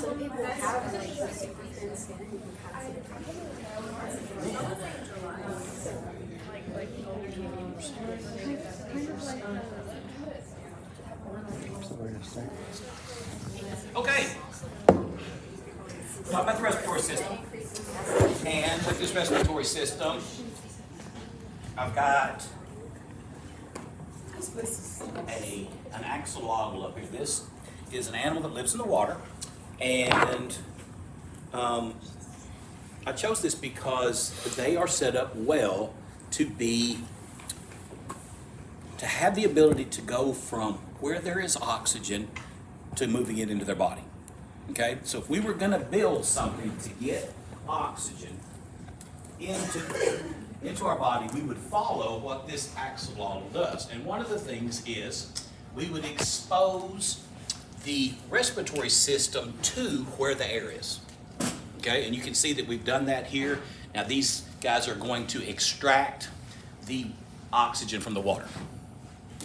some people have like super thin skin and you can kind of see it. Okay. Talk about the respiratory system. And with this respiratory system, I've got an axolotl up here. This is an animal that lives in the water, and I chose this because they are set up well to have the ability to go from where there is oxygen to moving it into their body. Okay, so if we were going to build something to get oxygen into our body, we would follow what this axolotl does. And one of the things is we would expose the respiratory system to where the air is. Okay, and you can see that we've done that here. Now these guys are going to extract the oxygen from the water.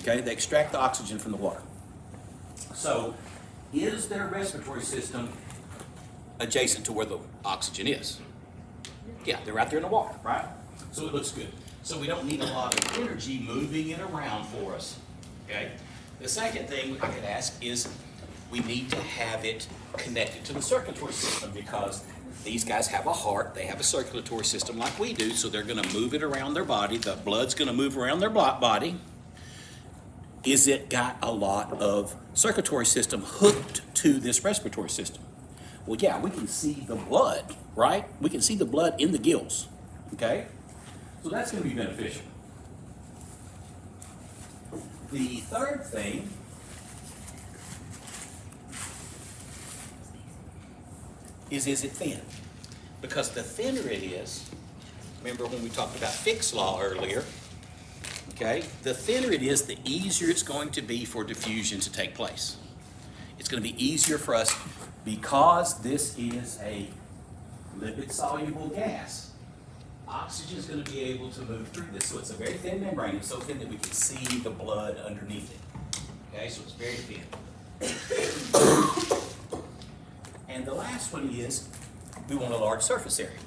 Okay, they extract the oxygen from the water. So is their respiratory system adjacent to where the oxygen is? Yeah, they're out there in the water, right? So it looks good. So we don't need a lot of energy moving it around for us. Okay. The second thing I could ask is we need to have it connected to the circulatory system, because these guys have a heart, they have a circulatory system like we do, so they're going to move it around their body. The blood's going to move around their body. Is it got a lot of circulatory system hooked to this respiratory system? Well, yeah, we can see the blood, right? We can see the blood in the gills, okay? So that's going to be beneficial. The third thing is it thin? Because the thinner it is, remember when we talked about Fick's law earlier, okay? The thinner it is, the easier it's going to be for diffusion to take place. It's going to be easier for us because this is a lipid-soluble gas. Oxygen is going to be able to move through this. So it's a very thin membrane. It's so thin that we can see the blood underneath it. Okay, so it's very thin. And the last one is we want a large surface area.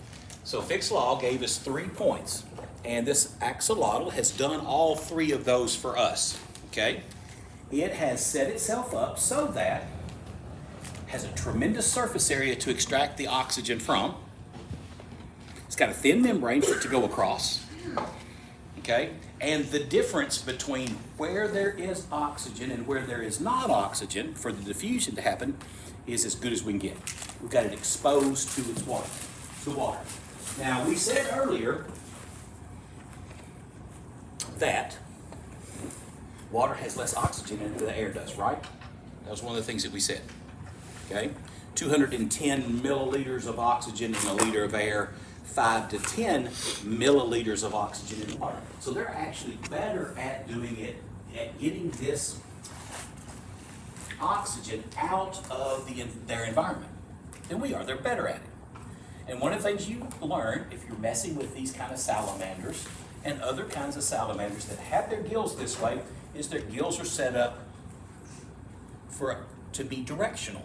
So Fick's law gave us 3 points. And this axolotl has done all 3 of those for us. Okay? It has set itself up so that it has a tremendous surface area to extract the oxygen from. It's got a thin membrane for it to go across. Okay? And the difference between where there is oxygen and where there is not oxygen for the diffusion to happen is as good as we can get. We've got it exposed to its water, to water. Now, we said earlier that water has less oxygen in it than the air does, right? That was one of the things that we said. Okay? 210 milliliters of oxygen in a liter of air, 5 to 10 milliliters of oxygen in water. So they're actually better at doing it, at getting this oxygen out of their environment than we are. They're better at it. And one of the things you learn if you're messing with these kind of salamanders and other kinds of salamanders that have their gills this way is their gills are set up to be directional.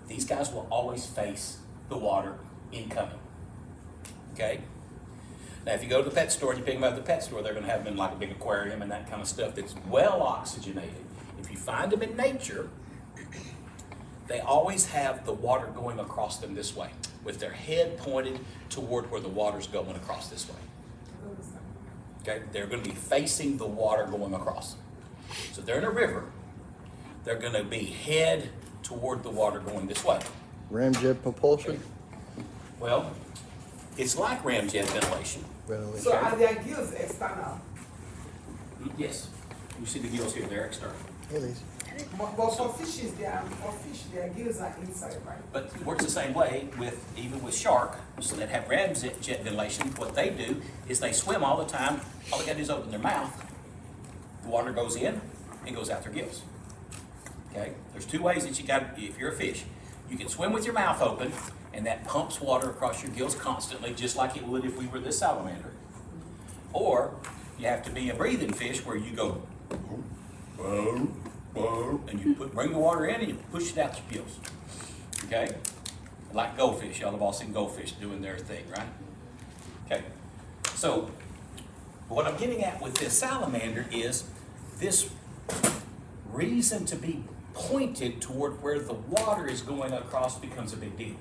These guys will always face the water incoming. Okay? Now, if you go to the pet store and you pick them up at the pet store, they're going to have them in like a big aquarium and that kind of stuff that's well oxygenated. If you find them in nature, they always have the water going across them this way, with their head pointed toward where the water's going across this way. Okay? They're going to be facing the water going across. So if they're in a river, they're going to be head toward the water going this way. Ramjet propulsion? Okay. Well, it's like ramjet ventilation. So are their gills external? Yes. You see the gills here, they're external. It is. But for fishes, their gills are inside, right? But it works the same way even with shark, so that have ramjet ventilation. What they do is they swim all the time. All they got to do is open their mouth. The water goes in and goes out their gills. Okay? There's 2 ways that you got, if you're a fish. You can swim with your mouth open, and that pumps water across your gills constantly, just like it would if we were this salamander. Or you have to be a breathing fish where you go, whoa, whoa, and you bring the water in and you push it out your gills. Okay? Like goldfish, y'all have all seen goldfish doing their thing, right? Okay. So, what I'm getting at with this salamander is this reason to be pointed toward where the water is going across becomes a big deal.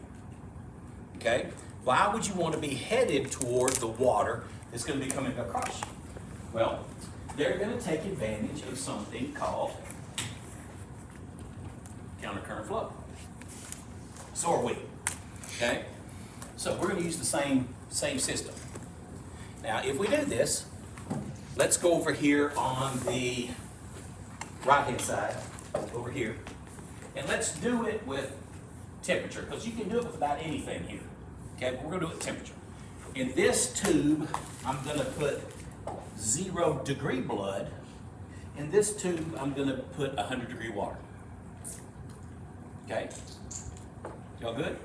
Okay? Why would you want to be headed toward the water that's going to be coming across you? Well, they're going to take advantage of something called countercurrent flow. So are we. Okay? So we're going to use the same system. Now, if we do this, let's go over here on the right-hand side, over here, and let's do it with temperature, because you can do it with about anything here. Okay, but we're going to do it with temperature. In this tube, I'm going to put 0 degree blood. In this tube, I'm going to put 100 degree water. Okay? Y'all good?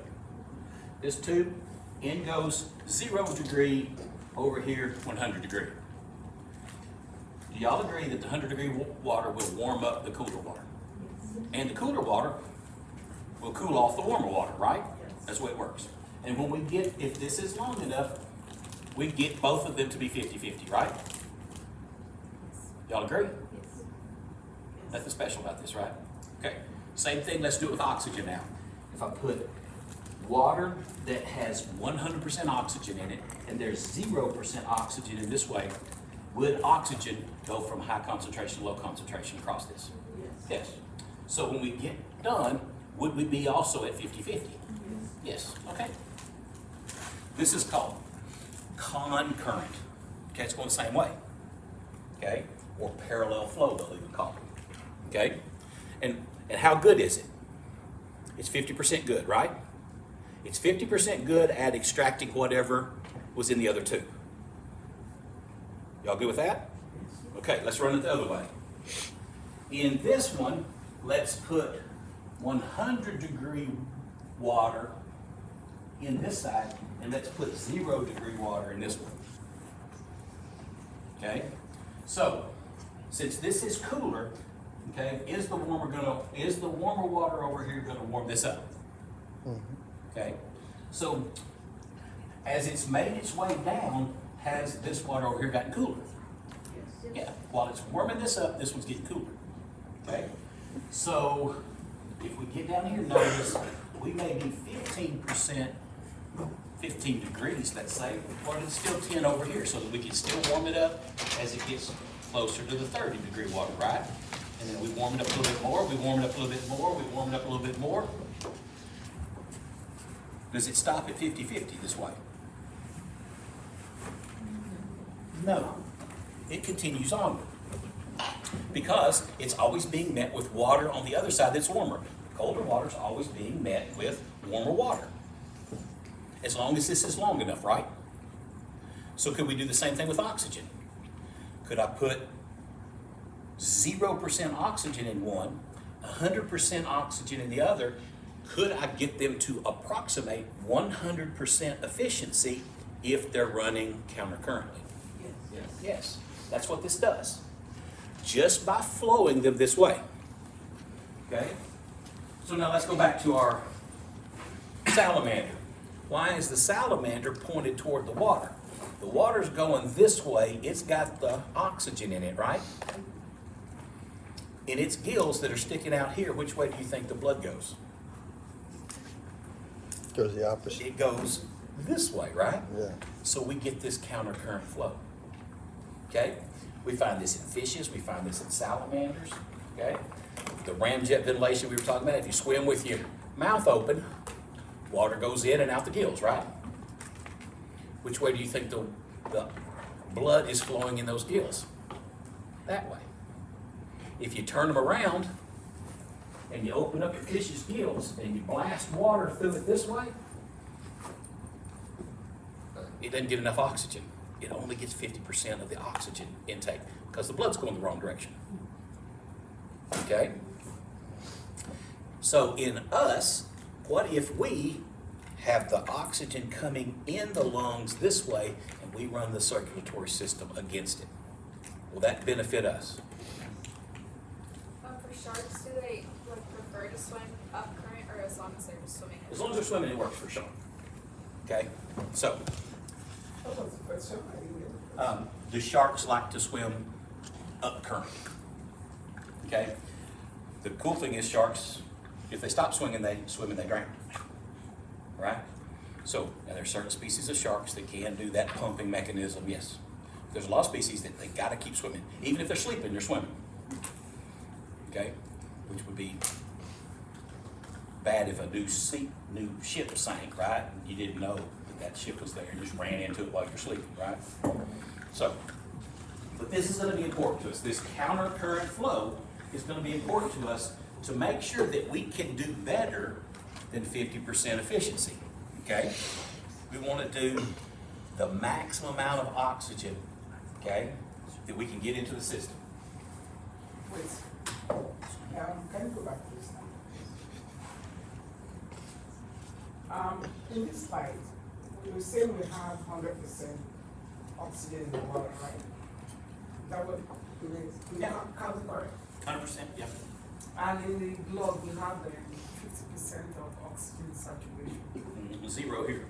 This tube, in goes 0 degree, over here 100 degree. Do y'all agree that the 100 degree water will warm up the cooler water? And the cooler water will cool off the warmer water, right? That's the way it works. And when we get, if this is long enough, we get both of them to be 50-50, right? Y'all agree? Nothing special about this, right? Okay. Same thing, let's do it with oxygen now. If I put water that has 100% oxygen in it, and there's 0% oxygen in this way, would oxygen go from high concentration to low concentration across this? Yes. So when we get done, would we be also at 50-50? Yes. Okay. This is called concurrent. Okay, it's going the same way. Okay? Or parallel flow, they'll even call it. Okay? And how good is it? It's 50% good, right? It's 50% good at extracting whatever was in the other two. Y'all good with that? Okay, let's run it the other way. In this one, let's put 100 degree water in this side, and let's put 0 degree water in this one. Okay? So, since this is cooler, okay, is the warmer water over here gonna warm this up? Okay? So, as it's made its way down, has this water over here gotten cooler? Yeah. While it's warming this up, this one's getting cooler. Okay? So, if we get down here, notice we may be 15%, 15 degrees, let's say, but it's still 10 over here, so that we can still warm it up as it gets closer to the 30 degree water, right? And then we warm it up a little bit more, we warm it up a little bit more, we warm it up a little bit more. Does it stop at 50-50 this way? No. It continues on. Because it's always being met with water on the other side that's warmer. Colder water is always being met with warmer water. As long as this is long enough, right? So could we do the same thing with oxygen? Could I put 0% oxygen in one, 100% oxygen in the other? Could I get them to approximate 100% efficiency if they're running countercurrently? Yes. Yes. That's what this does. Just by flowing them this way. Okay? So now let's go back to our salamander. Why is the salamander pointed toward the water? The water's going this way, it's got the oxygen in it, right? In its gills that are sticking out here, which way do you think the blood goes? Goes the opposite. It goes this way, right? Yeah. So we get this countercurrent flow. Okay? We find this in fishes, we find this in salamanders. Okay? The ramjet ventilation we were talking about, if you swim with your mouth open, water goes in and out the gills, right? Which way do you think the blood is flowing in those gills? That way. If you turn them around and you open up your fish's gills and you blast water through it this way, it doesn't get enough oxygen. It only gets 50% of the oxygen intake because the blood's going the wrong direction. Okay? So in us, what if we have the oxygen coming in the lungs this way and we run the circulatory system against it? Will that benefit us? For sharks, do they prefer to swim up current or as long as they're swimming. As long as they're swimming, it works for sure. Okay, so What was the question? I didn't get it. the sharks like to swim up current. Okay, the cool thing is sharks, if they stop swimming, they drown. Right? So, now there's certain species of sharks that can do that pumping mechanism, yes. There's a lot of species that they gotta keep swimming. Even if they're sleeping, they're swimming. Okay? Which would be bad if a new ship sank, right? And you didn't know that ship was there and just ran into it while you're sleeping, right? So, but this is gonna be important to us. This counter current flow is gonna be important to us to make sure that we can do better than 50% efficiency, okay? We wanna do the maximum amount of oxygen, okay, that we can get into the system. Wait. Can you go back please? In this slide, we were saying we have 100% oxygen in the water, right? Is that what it is? We Yeah. count it correct? 100%, yeah. And in the blood, we have 50% of oxygen saturation. Zero here.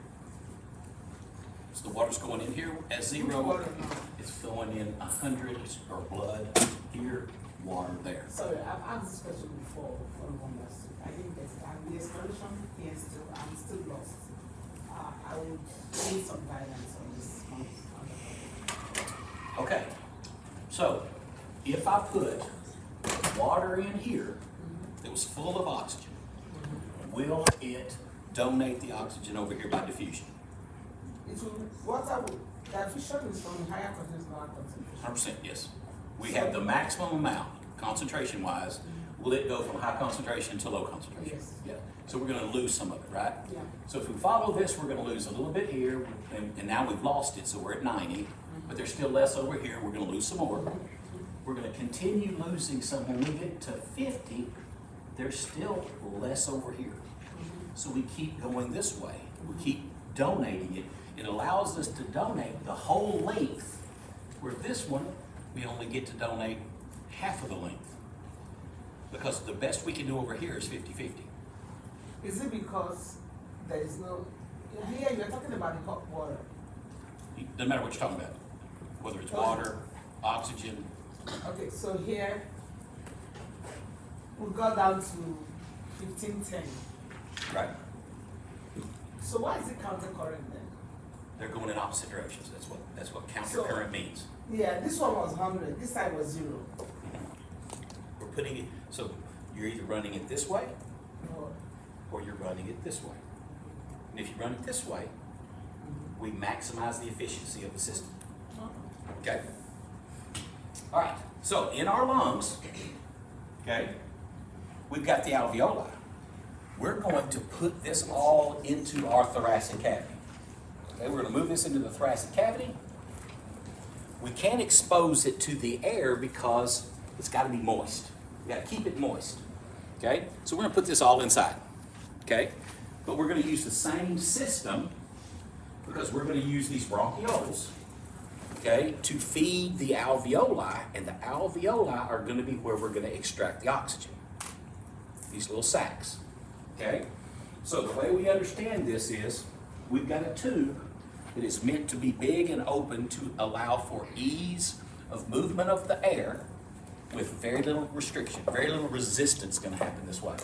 So the water's going in here at zero. Water now. It's flowing in 100 or blood here, water there. Sorry, I've asked this question before for one last week. I didn't get it. And the explanation here still, I'm still lost. I would need some guidance on this one. Okay, so if I put water in here that was full of oxygen, will it donate the oxygen over here by diffusion? It will, water will, the fission is from higher concentration to lower concentration. 100%, yes. We have the maximum amount, concentration-wise. Will it go from high concentration to low concentration? Yes. Yeah. So we're gonna lose some of it, right? Yeah. So if we follow this, we're gonna lose a little bit here, and now we've lost it, so we're at 90, but there's still less over here, we're gonna lose some more. We're gonna continue losing some. When we get to 50, there's still less over here. So we keep going this way. We keep donating it. It allows us to donate the whole length, where this one, we only get to donate half of the length. Because the best we can do over here is 50-50. Is it because there is no, here you're talking about the hot water. Doesn't matter what you're talking about, whether it's water, oxygen. Okay, so here, we got down to 1510. Right. So why is it counter current then? They're going in opposite directions. That's what counter current means. Yeah, this one was 100, this side was 0. We're putting it, so you're either running it this way Or- or you're running it this way. And if you run it this way, we maximize the efficiency of the system. Okay? All right, so in our lungs, okay, we've got the alveoli. We're going to put this all into our thoracic cavity. Okay, we're going to move this into the thoracic cavity. We can't expose it to the air because it's got to be moist. We got to keep it moist. Okay, so we're going to put this all inside. Okay, but we're going to use the same system because we're going to use these bronchioles, okay, to feed the alveoli, and the alveoli are going to be where we're going to extract the oxygen. These little sacs. Okay, so the way we understand this is we've got a tube that is meant to be big and open to allow for ease of movement of the air with very little restriction, very little resistance going to happen this way.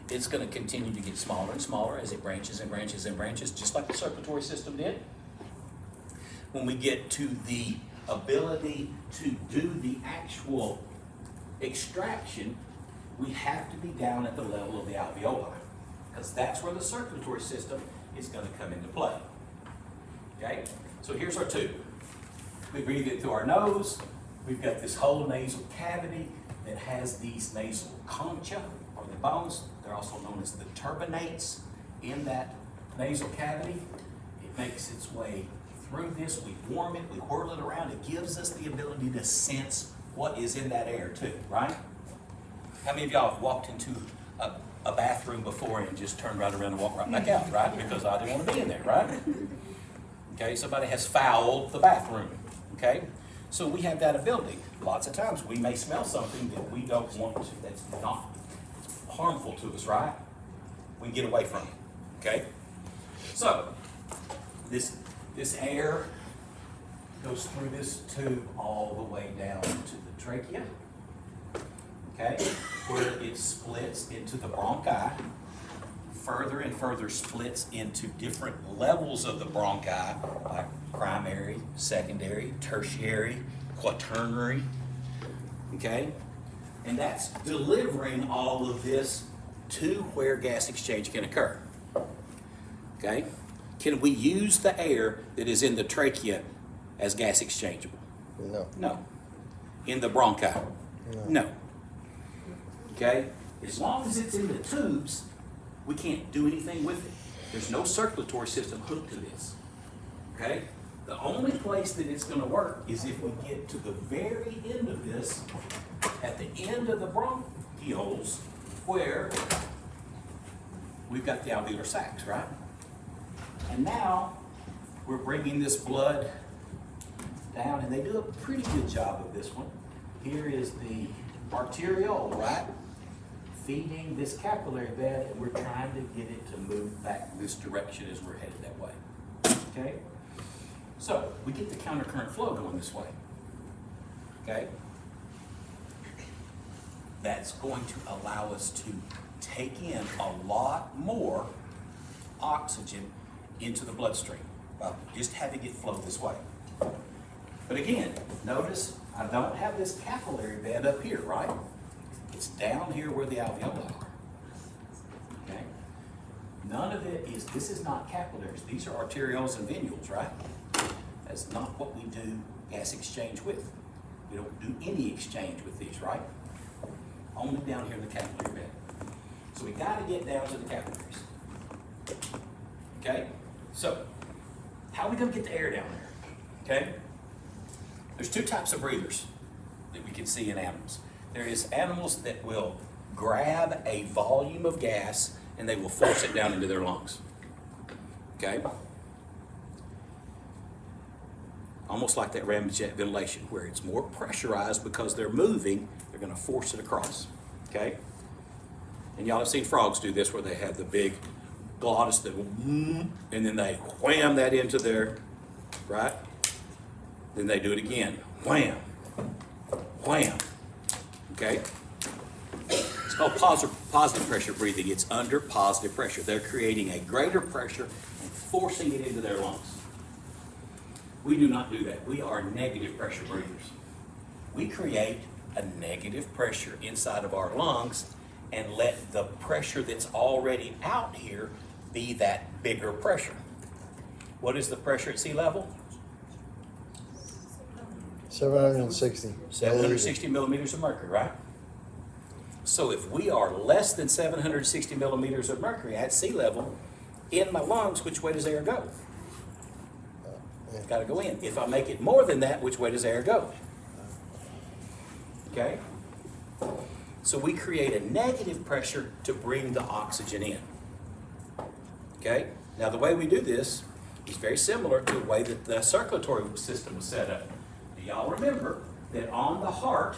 It's going to continue to get smaller and smaller as it branches and branches and branches, just like the circulatory system did. When we get to the ability to do the actual extraction, we have to be down at the level of the alveoli, because that's where the circulatory system is going to come into play. Okay? So here's our tube. We breathe it through our nose. We've got this whole nasal cavity that has these nasal concha, or the bones. They're also known as the turbinates in that nasal cavity. It makes its way through this. We warm it, we whirl it around. It gives us the ability to sense what is in that air too, right? How many of y'all have walked into a bathroom before and just turned right around and walked right back out, right? Because I didn't want to be in there, right? Okay, somebody has fouled the bathroom, okay? So we have that ability. Lots of times we may smell something that we don't want to, that's not harmful to us, right? we can get away from it, okay? So, this air goes through this tube all the way down to the trachea, okay? Where it splits into the bronchi, further and further splits into different levels of the bronchi, like primary, secondary, tertiary, quaternary, okay? And that's delivering all of this to where gas exchange can occur, okay? Can we use the air that is in the trachea as gas exchangeable? No. No. In the bronchi? No. Okay? As long as it's in the tubes, we can't do anything with it. There's no circulatory system hooked to this. Okay? The only place that it's going to work is if we get to the very end of this, at the end of the bronchioles, where we've got the alveolar sacs, right? And now we're bringing this blood down, and they do a pretty good job of this one. Here is the arteriole, right? Feeding this capillary bed, and we're trying to get it to move back this direction as we're headed that way. Okay? So we get the countercurrent flow going this way. Okay? That's going to allow us to take in a lot more oxygen into the bloodstream by just having it flow this way. But again, notice I don't have this capillary bed up here, right? It's down here where the alveoli are. Okay? None of it is, this is not capillaries. These are arterioles and venules, right? That's not what we do gas exchange with. We don't do any exchange with these, right? Only down here in the capillary bed. So we got to get down to the capillaries. Okay? So, how are we going to get the air down there? Okay? There's two types of breathers that we can see in animals. There is animals that will grab a volume of gas and they will force it down into their lungs. Okay? Almost like that ramjet ventilation, where it's more pressurized because they're moving, they're going to force it across. Okay? And y'all have seen frogs do this, where they have the big glottis that will, and then they wham that into their, right? Then they do it again. Wham. Wham. Okay? It's called positive pressure breathing. It's under positive pressure. They're creating a greater pressure and forcing it into their lungs. We do not do that. We are negative pressure breathers. We create a negative pressure inside of our lungs and let the pressure that's already out here be that bigger pressure. What is the pressure at sea level? 760. 760 millimeters of mercury, right? So if we are less than 760 millimeters of mercury at sea level, in my lungs, which way does air go? It's got to go in. If I make it more than that, which way does air go? Okay? So we create a negative pressure to bring the oxygen in. Okay? Now the way we do this is very similar to the way that the circulatory system was set up. Do y'all remember that on the heart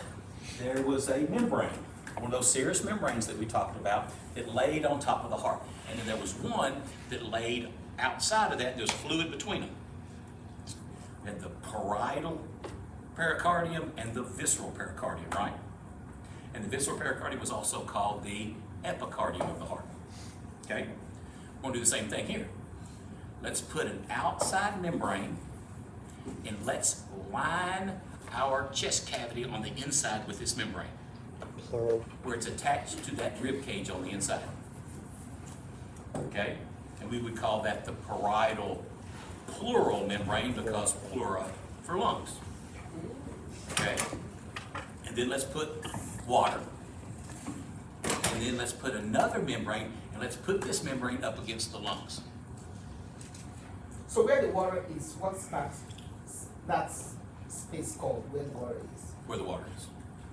there was a membrane, one of those serous membranes that we talked about, that laid on top of the heart. And then there was one that laid outside of that. There's fluid between them. We had the parietal pericardium and the visceral pericardium, right? And the visceral pericardium was also called the epicardium of the heart. Okay? We're going to do the same thing here. Let's put an outside membrane and let's line our chest cavity on the inside with this membrane, Plural. where it's attached to that rib cage on the inside. Okay? And we would call that the parietal pleural membrane, because pleura for lungs. Okay? And then let's put water. And then let's put another membrane, and let's put this membrane up against the lungs. So where the water is, what's that space called, where the water is? Where the water is.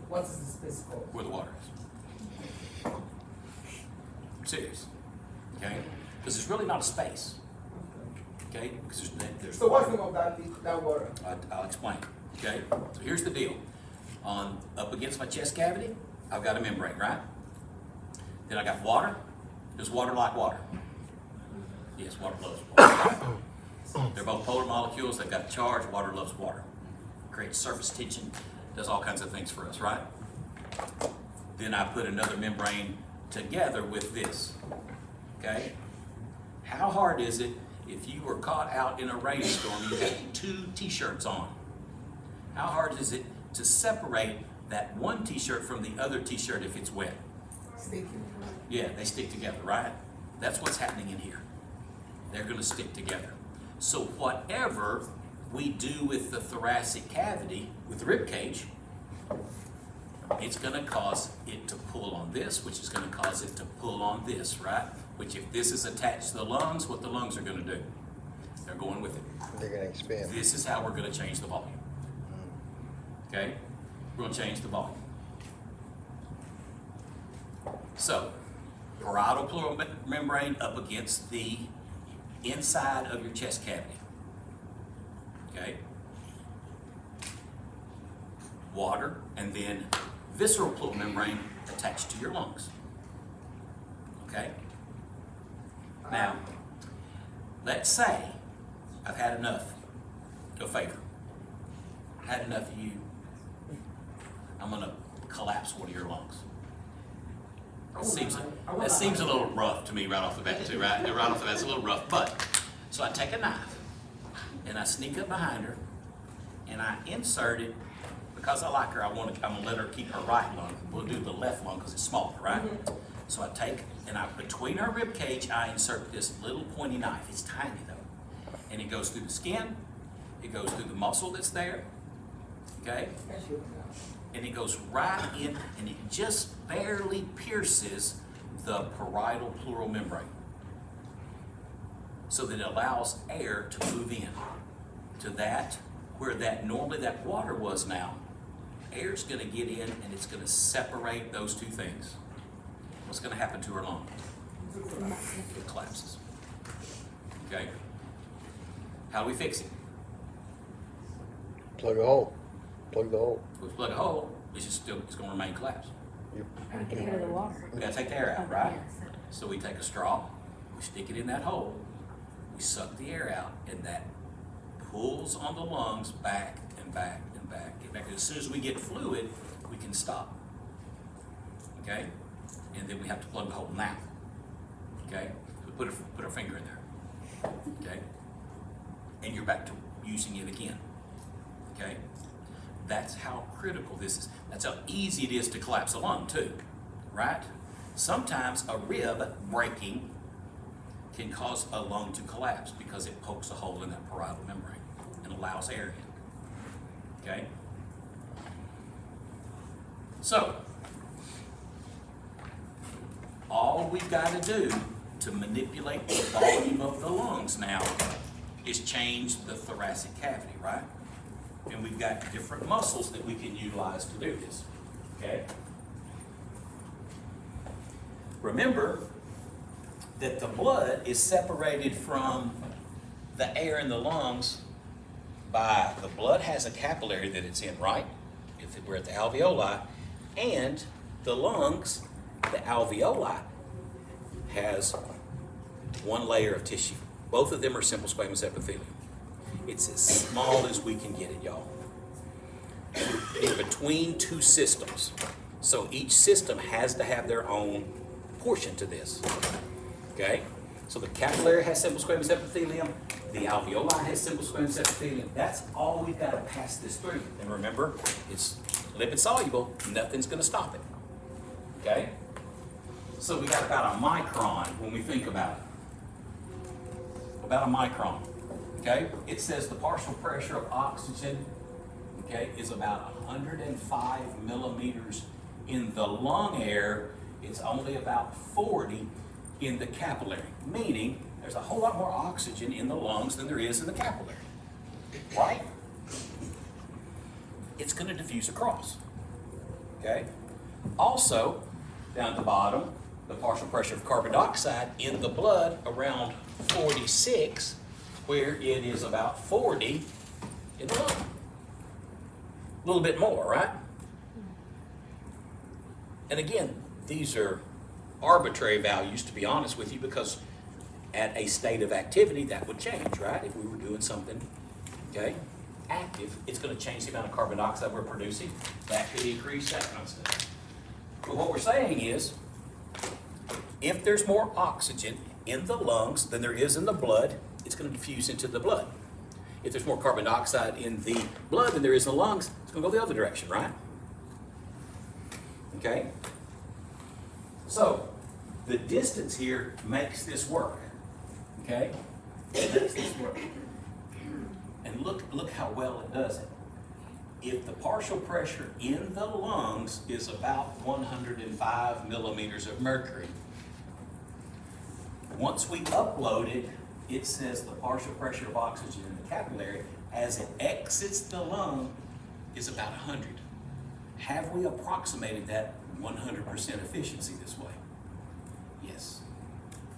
What is the space called? Where the water is. I'm serious. Okay? Because it's really not a space. Okay? Because there's So what's water. the name of that water? I'll explain. Okay? So here's the deal. Up against my chest cavity, I've got a membrane, right? Then I got water, Does water like water? Yes, water loves water. They're both polar molecules. They've got charge. Water loves water. Creates surface tension. Does all kinds of things for us, right? Then I put another membrane together with this. Okay? How hard is it if you were caught out in a rainstorm, you had 2 t-shirts on? How hard is it to separate that one t-shirt from the other t-shirt if it's wet? Sticky. Yeah, they stick together, right? That's what's happening in here. They're going to stick together. So whatever we do with the thoracic cavity, with the rib cage, it's going to cause it to pull on this, which is going to cause it to pull on this, right? Which if this is attached to the lungs, what the lungs are going to do? They're going with it. They're gonna expand. This is how we're going to change the volume. Okay? We're going to change the volume. So, parietal pleural membrane up against the inside of your chest cavity. Okay? Water, and then visceral pleural membrane attached to your lungs. Okay? Now, let's say I've had enough. Go favor. Had enough of you. I'm going to collapse one of your lungs. That seems a little rough to me right off the bat too, right? Right off the bat, it's a little rough. But, so I take a knife and I sneak up behind her and I insert it. Because I like her, I'm gonna let her keep her right lung. We'll do the left lung because it's smaller, right? So I take, and between her rib cage, I insert this little pointy knife. It's tiny though. And it goes through the skin, it goes through the muscle that's there, okay? And it goes right in, and it just barely pierces the parietal pleural membrane. So that it allows air to move in to that, where that normally that water was now. Air's going to get in and it's going to separate those two things. What's going to happen to her lung? It collapses. Okay? How do we fix it? Plug a hole. Plug the hole. If we plug a hole, it's going to remain collapsed. Get rid of the water. We got to take the air out, right? So we take a straw, we stick it in that hole, we suck the air out, and that pulls on the lungs back and back and back and back. As soon as we get fluid, we can stop. Okay? And then we have to plug the hole now. Okay? We put our finger in there. Okay? And you're back to using it again. Okay? That's how critical this is. That's how easy it is to collapse a lung too. Right? Sometimes a rib breaking can cause a lung to collapse because it pokes a hole in that parietal membrane and allows air in. Okay? So, all we've got to do to manipulate the volume of the lungs now is change the thoracic cavity, right? And we've got different muscles that we can utilize to do this. Okay? Remember that the blood is separated from the air in the lungs by, the blood has a capillary that it's in, right? If we're at the alveoli, and the lungs, the alveoli, has one layer of tissue. Both of them are simple squamous epithelium. It's as small as we can get it, y'all. In between two systems. So each system has to have their own portion to this. Okay? So the capillary has simple squamous epithelium. The alveoli has simple squamous epithelium. That's all we've got to pass this through. And remember, it's lipid soluble. Nothing's going to stop it. Okay? So we got about a micron when we think about it. About a micron. Okay? It says the partial pressure of oxygen, okay, is about 105 millimeters in the lung air. It's only about 40 in the capillary, meaning there's a whole lot more oxygen in the lungs than there is in the capillary, right? It's going to diffuse across, okay? Also, down at the bottom, the partial pressure of carbon dioxide in the blood around 46, where it is about 40 in the lung. A little bit more, right? And again, these are arbitrary values, to be honest with you, because at a state of activity, that would change, right? If we were doing something, okay, active, it's gonna change the amount of carbon dioxide we're producing. That could increase, that kind of stuff. But what we're saying is, if there's more oxygen in the lungs than there is in the blood, it's gonna diffuse into the blood. If there's more carbon dioxide in the blood than there is in the lungs, it's gonna go the other direction, right? Okay? So, the distance here makes this work. Okay? It makes this work. And look how well it does it. If the partial pressure in the lungs is about 105 millimeters of mercury, once we upload it, it says the partial pressure of oxygen in the capillary as it exits the lung is about 100. Have we approximated that 100% efficiency this way? Yes.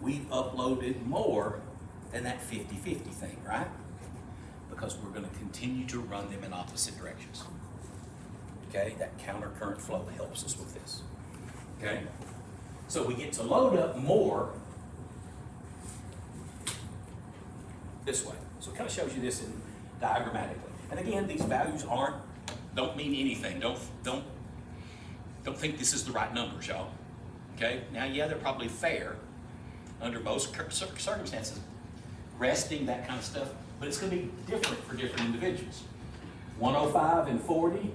We've uploaded more than that 50-50 thing, right? Because we're going to continue to run them in opposite directions. Okay, that counter current flow helps us with this. Okay, so we get to load up more this way. So it kind of shows you this in diagrammatically. And again, these values don't mean anything. Don't think this is the right numbers, y'all. Okay, now yeah, they're probably fair under most circumstances, resting, that kind of stuff, but it's going to be different for different individuals. 105 and 40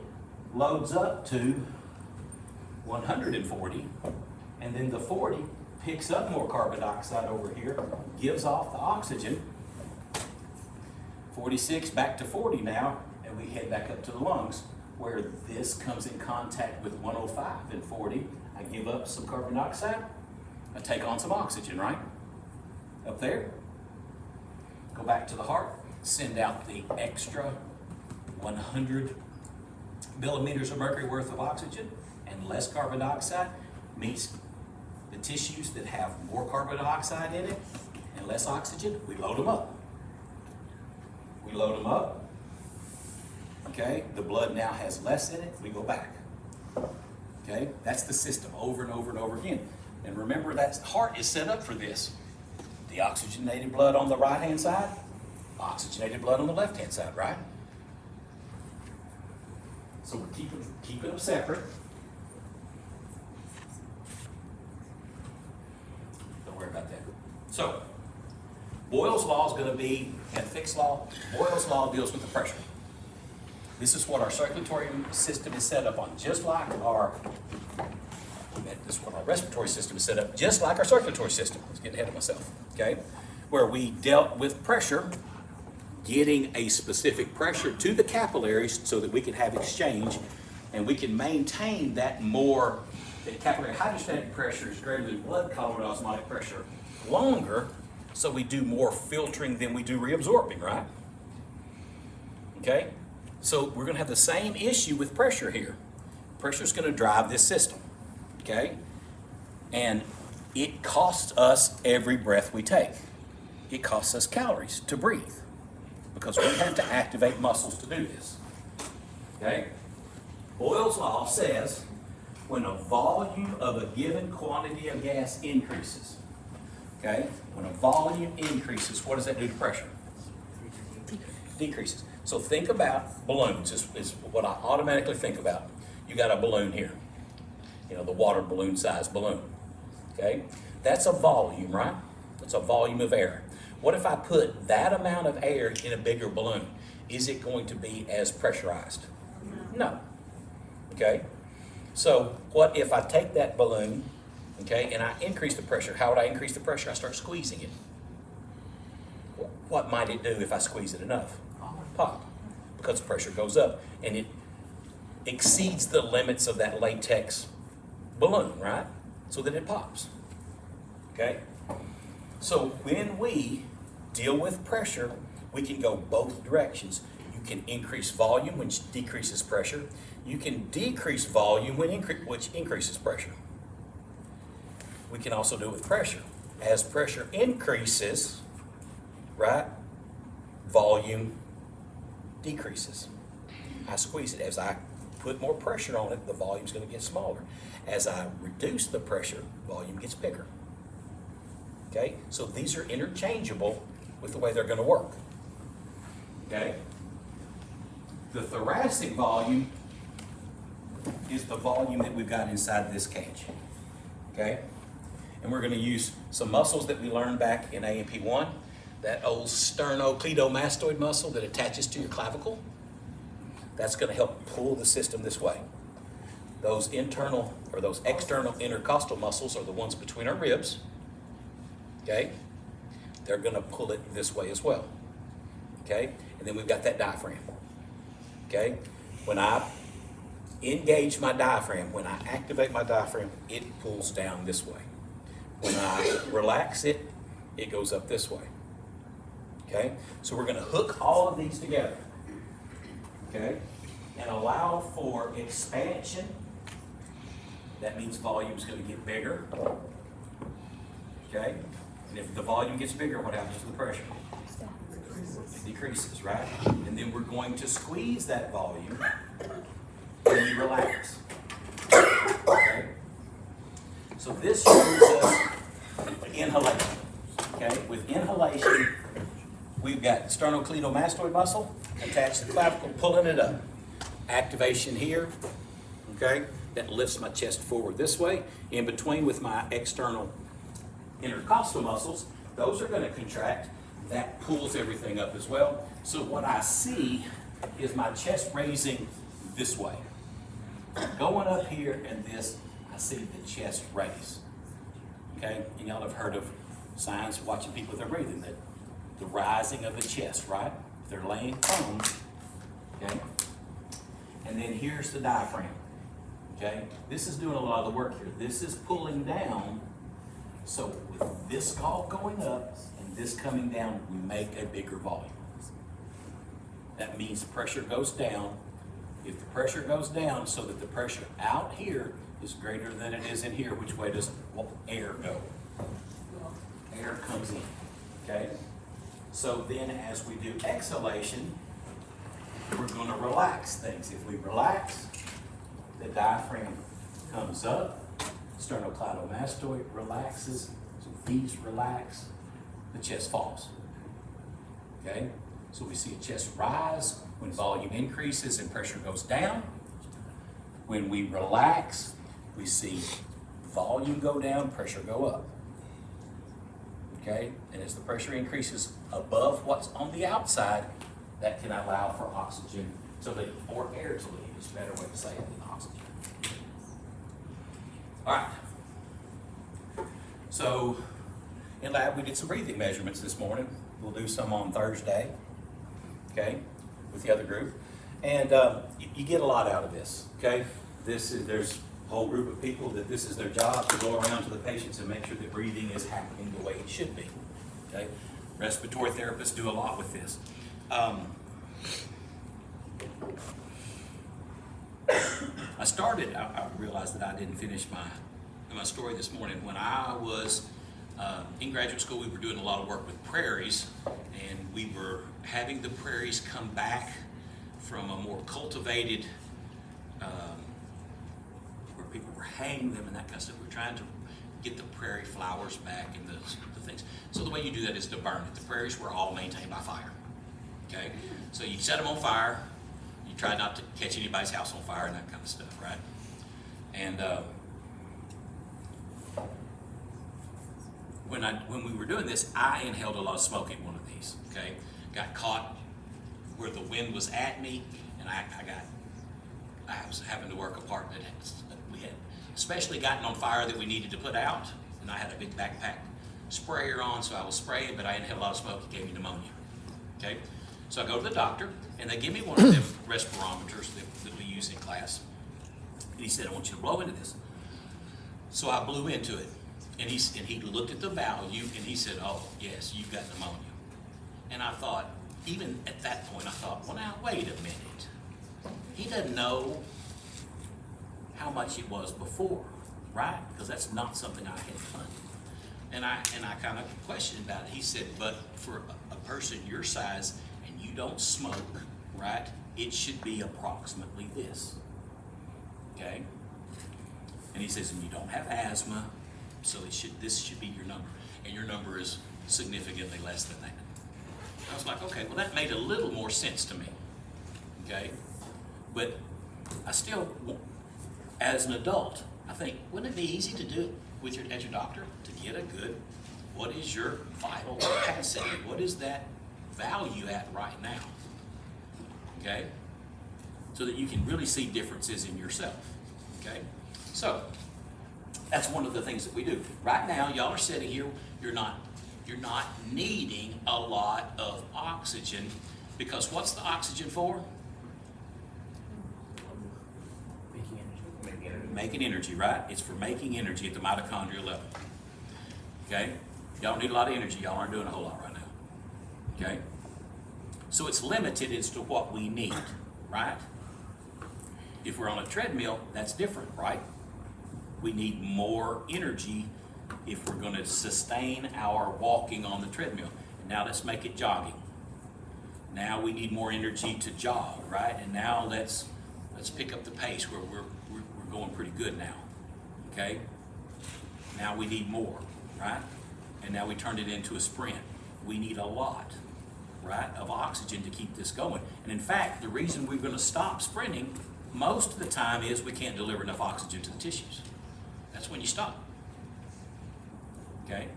loads up to 140, and then the 40 picks up more carbon dioxide over here, gives off the oxygen. 46 back to 40 now, and we head back up to the lungs, where this comes in contact with 105 and 40. I give up some carbon dioxide, I take on some oxygen, right? Up there. Go back to the heart, send out the extra 100 millimeters of mercury worth of oxygen and less carbon dioxide meets the tissues that have more carbon dioxide in it and less oxygen. We load them up. We load them up. Okay, the blood now has less in it. We go back. Okay, that's the system over and over and over again. And remember, that heart is set up for this. The oxygenated blood on the right-hand side, oxygenated blood on the left-hand side, right? So we're keeping them separate. Don't worry about that. So, Boyle's law is going to be, and Fick's law, Boyle's law deals with the pressure. This is what our circulatory system is set up on, just like this is what our respiratory system is set up, just like our circulatory system. I was getting ahead of myself, okay? Where we dealt with pressure, getting a specific pressure to the capillaries so that we can have exchange, and we can maintain that capillary hydrostatic pressure is greater than blood column osmotic pressure longer, so we do more filtering than we do reabsorbing, right? Okay? So we're going to have the same issue with pressure here. Pressure is going to drive this system, okay? And it costs us every breath we take. It costs us calories to breathe because we have to activate muscles to do this, okay? Boyle's law says when a volume of a given quantity of gas increases, okay? When a volume increases, what does that do to pressure? Decreases. So think about balloons is what I automatically think about. You got a balloon here, you know, the water balloon size balloon, okay? That's a volume, right? That's a volume of air. What if I put that amount of air in a bigger balloon? Is it going to be as pressurized? No. Okay? So what if I take that balloon, okay, and I increase the pressure? How would I increase the pressure? I start squeezing it. What might it do if I squeeze it enough? Pop, because the pressure goes up and it exceeds the limits of that latex balloon, right? So that it pops, okay? So when we deal with pressure, we can go both directions. You can increase volume, which decreases pressure. You can decrease volume, which increases pressure. We can also do it with pressure. As pressure increases, right, volume decreases. I squeeze it. As I put more pressure on it, the volume's gonna get smaller. As I reduce the pressure, volume gets bigger. Okay, so these are interchangeable with the way they're gonna work. Okay? The thoracic volume is the volume that we've got inside this cage. Okay? And we're gonna use some muscles that we learned back in A&P1, that old sternocleidomastoid muscle that attaches to your clavicle. That's gonna help pull the system this way. Those internal or those external intercostal muscles are the ones between our ribs. Okay? They're gonna pull it this way as well. Okay? And then we've got that diaphragm. Okay? When I engage my diaphragm, when I activate my diaphragm, it pulls down this way. When I relax it, it goes up this way. Okay? So we're gonna hook all of these together. Okay? And allow for expansion. That means volume's gonna get bigger. Okay? And if the volume gets bigger, what happens to the pressure? It decreases, right? And then we're going to squeeze that volume when you relax. Okay? So this shows us inhalation. Okay? With inhalation, we've got sternocleidomastoid muscle attached to the clavicle, pulling it up. Activation here, okay? That lifts my chest forward this way. In between with my external intercostal muscles, those are going to contract. That pulls everything up as well. So what I see is my chest raising this way. Going up here and this, I see the chest raise. Okay? And y'all have heard of science watching people with their breathing, that the rising of the chest, right? If they're laying prone, okay? And then here's the diaphragm, okay? This is doing a lot of the work here. This is pulling down. So with this all going up and this coming down, we make a bigger volume. That means pressure goes down. If the pressure goes down so that the pressure out here is greater than it is in here, which way does air go? Air comes in, okay? So then as we do exhalation, we're gonna relax things. If we relax, the diaphragm comes up, sternocleidomastoid relaxes, so these relax, the chest falls. Okay? So we see a chest rise when volume increases and pressure goes down. When we relax, we see volume go down, pressure go up. Okay? And as the pressure increases above what's on the outside, that can allow for oxygen, or air to leave is a better way to say it than oxygen. All right. So in lab, we did some breathing measurements this morning. We'll do some on Thursday, okay, with the other group. And you get a lot out of this, okay? There's a whole group of people that this is their job to go around to the patients and make sure that breathing is happening the way it should be, okay? Respiratory therapists do a lot with this. I realized that I didn't finish my story this morning. When I was in graduate school, we were doing a lot of work with prairies, and we were having the prairies come back from a more cultivated, where people were hanging them and that kind of stuff. We're trying to get the prairie flowers back and the things. So the way you do that is to burn it. The prairies were all maintained by fire. Okay? So you set them on fire. You try not to catch anybody's house on fire and that kind of stuff, right? And when we were doing this, I inhaled a lot of smoke in one of these, okay? Got caught where the wind was at me, and I was having to work a part that we had especially gotten on fire that we needed to put out, and I had a big backpack sprayer on, so I was spraying, but I inhaled a lot of smoke. It gave me pneumonia, okay? So I go to the doctor, and they give me one of them respirometers that we use in class. And he said, I want you to blow into this. So I blew into it, and he looked at the value, and he said, oh, yes, you've got pneumonia. And I thought, even at that point, I thought, well, now, wait a minute. He doesn't know how much it was before, right? Because that's not something I had done. And I kind of questioned about it. He said, but for a person your size, and you don't smoke, right, it should be approximately this. okay? And he says, and you don't have asthma, so this should be your number. And your number is significantly less than that. I was like, okay, well that made a little more sense to me, okay? But I still, as an adult, I think, wouldn't it be easy to do it with as your doctor to get a good, what is your vital capacity? What is that value at right now? Okay? So that you can really see differences in yourself. Okay? So, that's one of the things that we do. Right now, y'all are sitting here, you're not needing a lot of oxygen, because what's the oxygen for? Making energy, right? It's for making energy at the mitochondrial level. Okay? Y'all don't need a lot of energy. Y'all aren't doing a whole lot right now. Okay? So it's limited as to what we need, right? If we're on a treadmill, that's different, right? We need more energy if we're going to sustain our walking on the treadmill. Now let's make it jogging. Now we need more energy to jog, right? And now let's pick up the pace where we're going pretty good now. Okay? Now we need more, right? And now we turned it into a sprint. We need a lot, right, of oxygen to keep this going. And in fact, the reason we're going to stop sprinting most of the time is we can't deliver enough oxygen to the tissues. That's when you stop. Okay?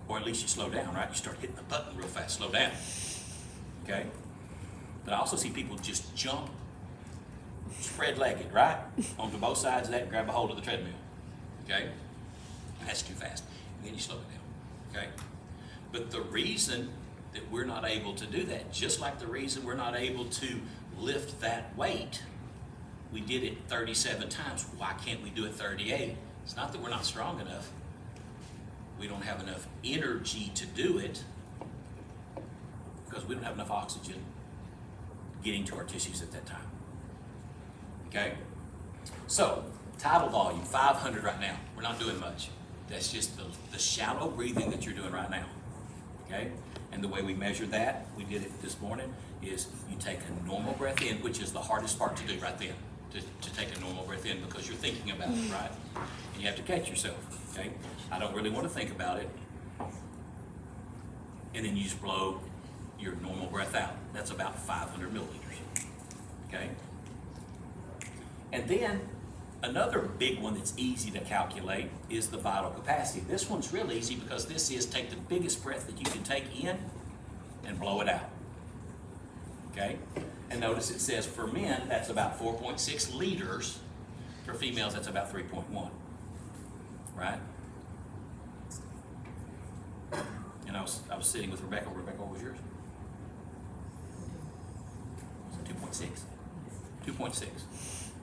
Or at least you slow down, right? You start hitting the button real fast, slow down. Okay? But I also see people just jump spread-legged, right? Onto both sides of that and grab a hold of the treadmill. Okay? That's too fast. And then you slow it down. Okay? But the reason that we're not able to do that, just like the reason we're not able to lift that weight, we did it 37 times. Why can't we do it 38? It's not that we're not strong enough. We don't have enough energy to do it because we don't have enough oxygen getting to our tissues at that time. Okay? So, tidal volume, 500 right now. We're not doing much. That's just the shallow breathing that you're doing right now. Okay? And the way we measure that, we did it this morning, is you take a normal breath in, which is the hardest part to do right then, to take a normal breath in because you're thinking about it, right? And you have to catch yourself, okay? I don't really want to think about it. And then you just blow your normal breath out. That's about 500 milliliters, okay? And then another big one that's easy to calculate is the vital capacity. This one's real easy because this is take the biggest breath that you can take in and blow it out. Okay? And notice it says for men, that's about 4.6 liters. For females, that's about 3.1. Right? And I was sitting with Rebecca. Rebecca, what was yours? 2.6. 2.6.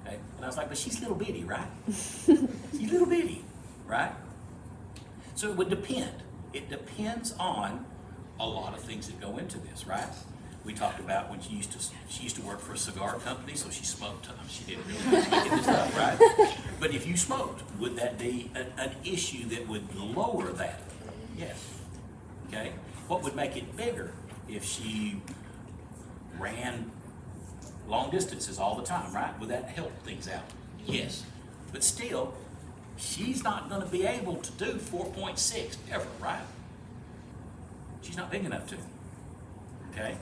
Okay? And I was like, but she's little bitty, right? She's little bitty, right? So it would depend. It depends on a lot of things that go into this, right? We talked about when she used to work for a cigar company, so she smoked. She didn't really make this stuff, right? But if you smoked, would that be an issue that would lower that? Yes. Okay? What would make it bigger if she ran long distances all the time, right? Would that help things out? Yes. But still, she's not going to be able to do 4.6 ever, right? She's not big enough to. Okay?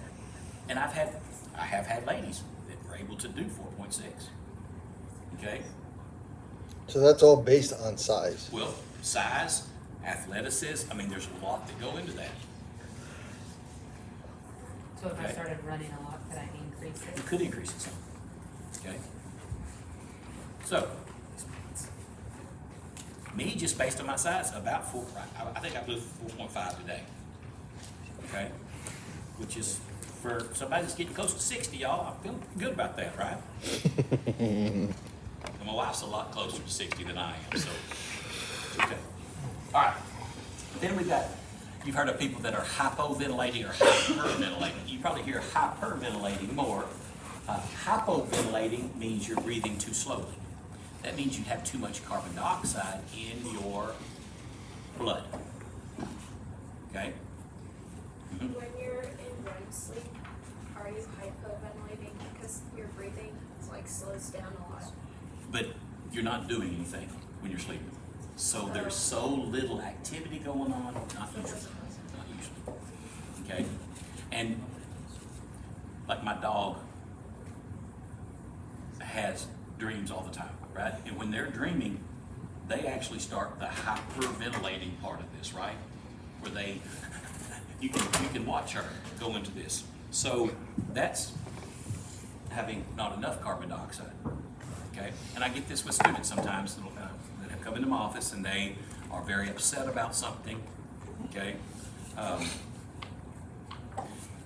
And I have had ladies that were able to do 4.6. Okay? So that's all based on size. Well, size, athleticism, I mean, there's a lot that go into that. So if I Okay. started running a lot, could I increase it? You could increase it some. Okay? So, me, just based on my size, about 4, I think I blew 4.5 today. Okay? Which is, for somebody that's getting close to 60, y'all, I feel good about that, right? And my wife's a lot closer to 60 than I am, so, okay. All right. Then we got, you've heard of people that are hypoventilating or hyperventilating. You probably hear hyperventilating more. Hypoventilating means you're breathing too slowly. That means you have too much carbon dioxide in your blood. Okay? Mm-hmm. When you're in REM sleep, are you hypoventilating because you're breathing like slows down a lot. But you're not doing anything when you're sleeping. So there's so little activity going on, not usually. Okay? And like my dog has dreams all the time, right? And when they're dreaming, they actually start the hyperventilating part of this, right? Where you can watch her go into this. So that's having not enough carbon dioxide. Okay, and I get this with students sometimes that have come into my office and they are very upset about something. Okay, I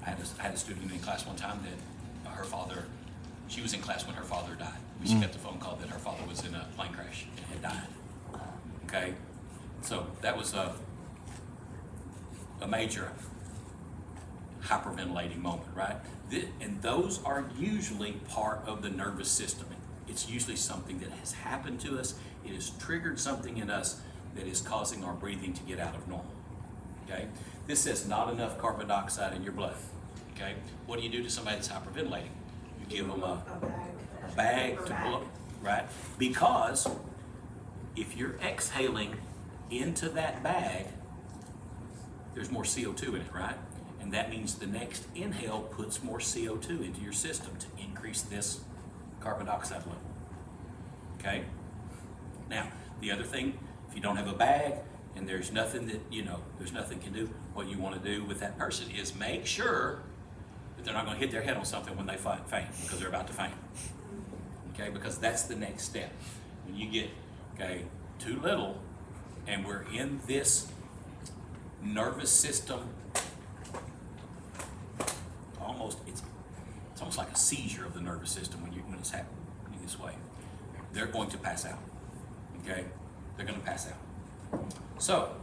had a student in class one time that she was in class when her father died. She got the phone call that her father was in a plane crash and had died. Okay, so that was a major hyperventilating moment, right? And those are usually part of the nervous system. It's usually something that has happened to us. It has triggered something in us that is causing our breathing to get out of normal. Okay? This says not enough carbon dioxide in your blood. Okay? What do you do to somebody that's hyperventilating? You give them a bag to blow, right? Because if you're exhaling into that bag, there's more CO2 in it, right? And that means the next inhale puts more CO2 into your system to increase this carbon dioxide level. Okay? Now, the other thing, if you don't have a bag and there's nothing that, there's nothing you can do, what you want to do with that person is make sure that they're not going to hit their head on something when they faint, because they're about to faint. Okay? Because that's the next step. When you get, too little and we're in this nervous system, it's almost like a seizure of the nervous system when it's happening this way. They're going to pass out. Okay? They're going to pass out. So,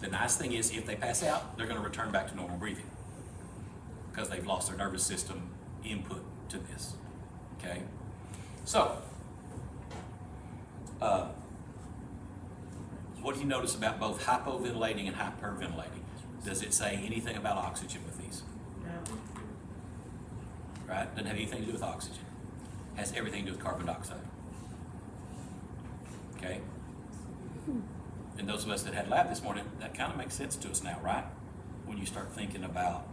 the nice thing is if they pass out, they're going to return back to normal breathing because they've lost their nervous system input to this. Okay? So, what do you notice about both hypoventilating and hyperventilating? Does it say anything about oxygen with these? No. Right? Doesn't have anything to do with oxygen. Has everything to do with carbon dioxide. Okay? And those of us that had lab this morning, that kind of makes sense to us now, right? When you start thinking about,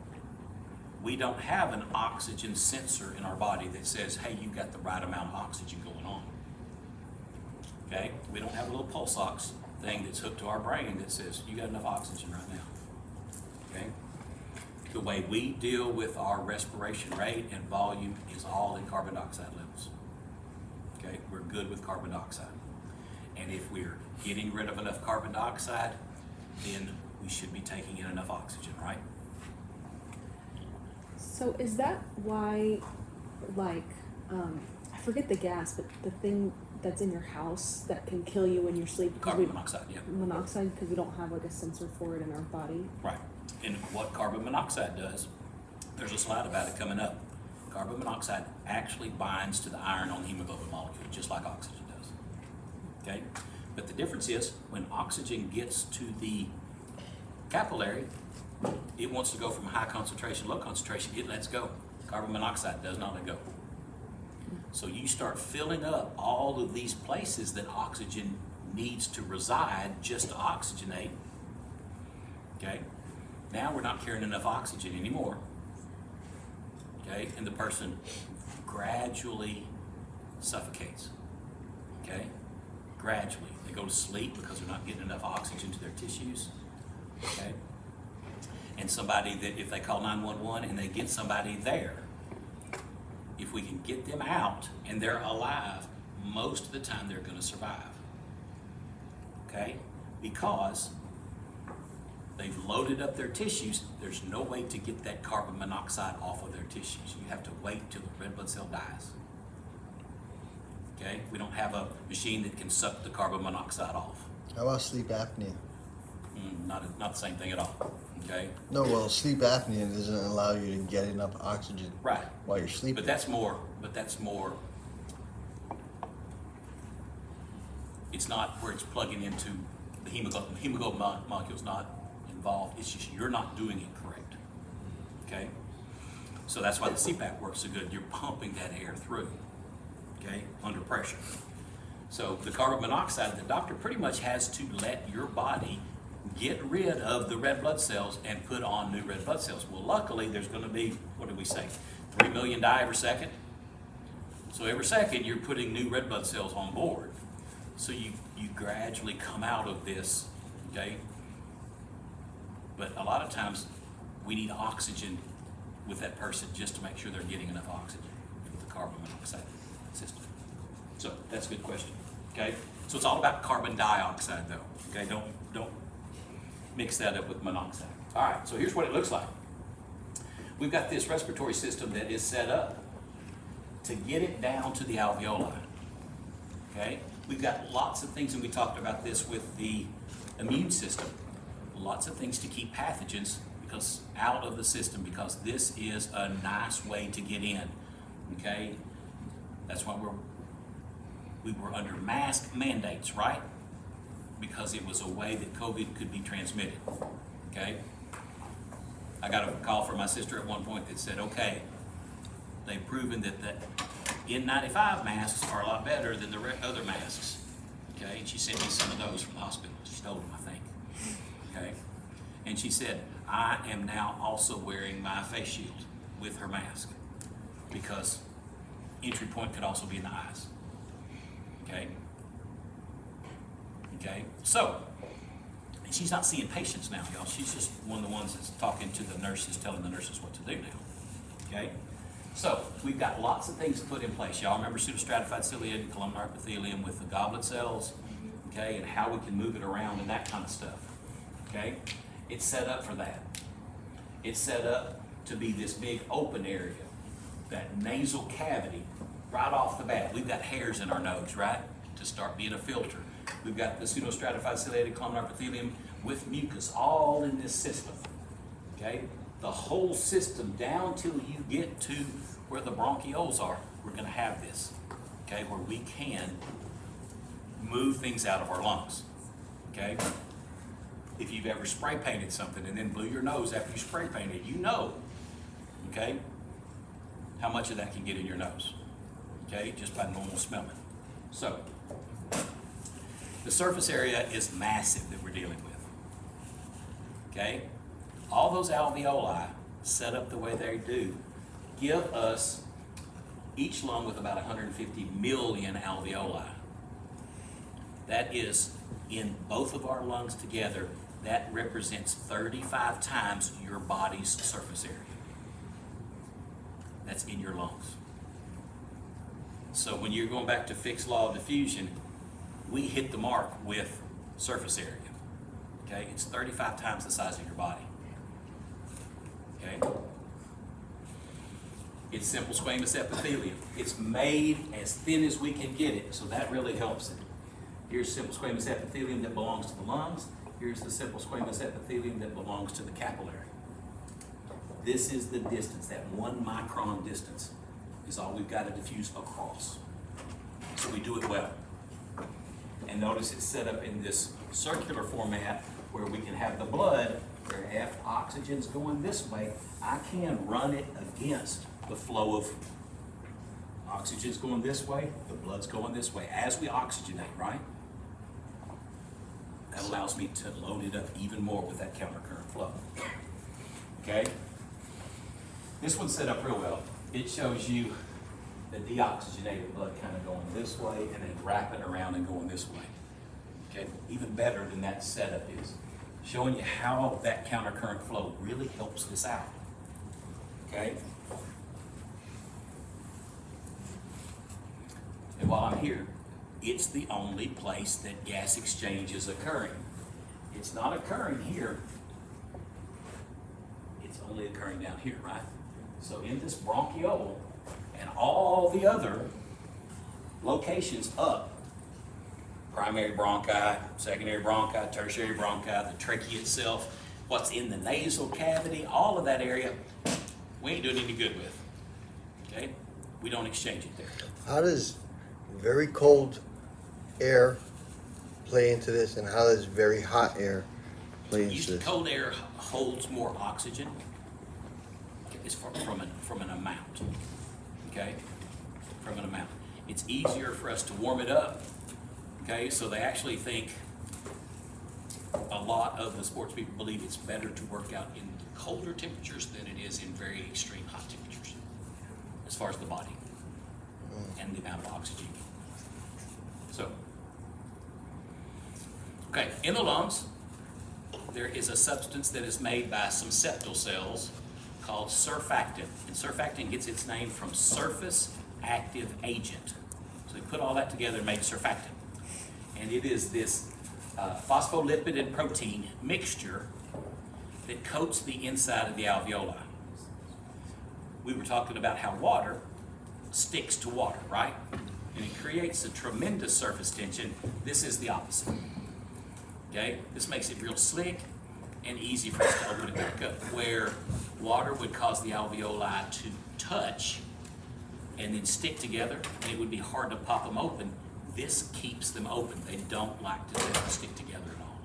we don't have an oxygen sensor in our body that says, hey, you've got the right amount of oxygen going on. Okay? We don't have a little pulse ox thing that's hooked to our brain that says, you got enough oxygen right now. Okay? The way we deal with our respiration rate and volume is all in carbon dioxide levels. Okay? We're good with carbon dioxide. And if we're getting rid of enough carbon dioxide, then we should be taking in enough oxygen, right? So is that why, I forget the gas, but the thing that's in your house that can kill you when you're sleeping? Carbon monoxide, yeah. Monoxide, because we don't have a sensor for it in our body. Right. And what carbon monoxide does, there's a slide about it coming up. Carbon monoxide actually binds to the iron on the hemoglobin molecule, just like oxygen does. Okay? But the difference is, when oxygen gets to the capillary, it wants to go from high concentration, low concentration, it lets go. Carbon monoxide does not let go. So you start filling up all of these places that oxygen needs to reside just to oxygenate. Okay? Now we're not carrying enough oxygen anymore. Okay? And the person gradually suffocates. Okay? Gradually. They go to sleep because they're not getting enough oxygen to their tissues. Okay? And somebody that, if they call 911 and they get somebody there, if we can get them out and they're alive, most of the time they're going to survive. Okay? Because they've loaded up their tissues. There's no way to get that carbon monoxide off of their tissues. You have to wait till the red blood cell dies. Okay? We don't have a machine that can suck the carbon monoxide off. How about sleep apnea? Not the same thing at all. Okay? No, well, sleep apnea doesn't allow you to get enough oxygen Right. while you're sleeping. But that's more, it's not where it's plugging into the hemoglobin. Hemoglobin molecule's not involved. It's just you're not doing it correct. Okay? So that's why the CPAP works so good. You're pumping that air through, okay, under pressure. So the carbon monoxide, the doctor pretty much has to let your body get rid of the red blood cells and put on new red blood cells. Well, luckily, there's going to be, what did we say, 3 million die every second? So every second, you're putting new red blood cells on board. So you gradually come out of this, okay? But a lot of times, we need oxygen with that person just to make sure they're getting enough oxygen with the carbon monoxide system. So that's a good question, okay? So it's all about carbon dioxide though, okay? Don't mix that up with monoxide. All right, so here's what it looks like. We've got this respiratory system that is set up to get it down to the alveoli, okay? We've got lots of things, and we talked about this with the immune system. Lots of things to keep pathogens out of the system, because this is a nice way to get in, okay? That's why we were under mask mandates, right? Because it was a way that COVID could be transmitted, okay? I got a call from my sister at one point that said, okay, they've proven that the N95 masks are a lot better than the other masks, okay? And she sent me some of those from the hospital. She stole them, I think, okay? And she said, I am now also wearing my face shield with her mask, because entry point could also be in the eyes, okay? Okay, so, and she's not seeing patients now, y'all. She's just one of the ones that's talking to the nurses, telling the nurses what to do now, okay? So, we've got lots of things put in place. Y'all remember pseudostratified ciliated columnar epithelium with the goblet cells, okay, and how we can move it around and that kind of stuff, okay? It's set up for that. It's set up to be this big open area, that nasal cavity, right off the bat. We've got hairs in our nose, right, to start being a filter. We've got the pseudostratified ciliated columnar epithelium with mucus all in this system, okay? The whole system down till you get to where the bronchioles are, we're gonna have this, okay, where we can move things out of our lungs, okay? If you've ever spray painted something and then blew your nose after you spray painted, you know, okay, how much of that can get in your nose, okay, just by normal smelling. So, the surface area is massive that we're dealing with, okay? All those alveoli set up the way they do give us each lung with about 150 million alveoli. That is, in both of our lungs together, that represents 35 times your body's surface area. That's in your lungs. So when you're going back to Fick's law of diffusion, we hit the mark with surface area. Okay, it's 35 times the size of your body. Okay, it's simple squamous epithelium. It's made as thin as we can get it, so that really helps it. Here's simple squamous epithelium that belongs to the lungs. Here's the simple squamous epithelium that belongs to the capillary. This is the distance, that 1 micron distance is all we've got to diffuse across. So we do it well. And notice it's set up in this circular format where we can have the blood, where if oxygen's going this way, I can run it against the flow of oxygen's going this way, the blood's going this way as we oxygenate, right? That allows me to load it up even more with that countercurrent flow. Okay? This one's set up real well. It shows you the deoxygenated blood kind of going this way and then wrapping around and going this way. Okay? Even better than that setup is showing you how that countercurrent flow really helps this out. Okay? And while I'm here, it's the only place that gas exchange is occurring. It's not occurring here. It's only occurring down here, right? So in this bronchiole and all the other locations up, primary bronchi, secondary bronchi, tertiary bronchi, the trachea itself, what's in the nasal cavity, all of that area, we ain't doing any good with, okay? We don't exchange it there. How does very cold air play into this, and how does very hot air play into Usually this? cold air holds more oxygen. is from an amount, okay? From an amount. It's easier for us to warm it up, okay? So they actually think, a lot of the sports people believe it's better to work out in colder temperatures than it is in very extreme hot temperatures, as far as the body and the amount of oxygen. So, okay, in the lungs, there is a substance that is made by some septal cells called surfactant. And surfactant gets its name from surface active agent. So we put all that together and make surfactant. And it is this phospholipid and protein mixture that coats the inside of the alveoli. We were talking about how water sticks to water, right? And it creates a tremendous surface tension. This is the opposite. Okay? This makes it real slick and easy for us to open it back up. Where water would cause the alveoli to touch and then stick together, and it would be hard to pop them open, this keeps them open. They don't like to stick together at all.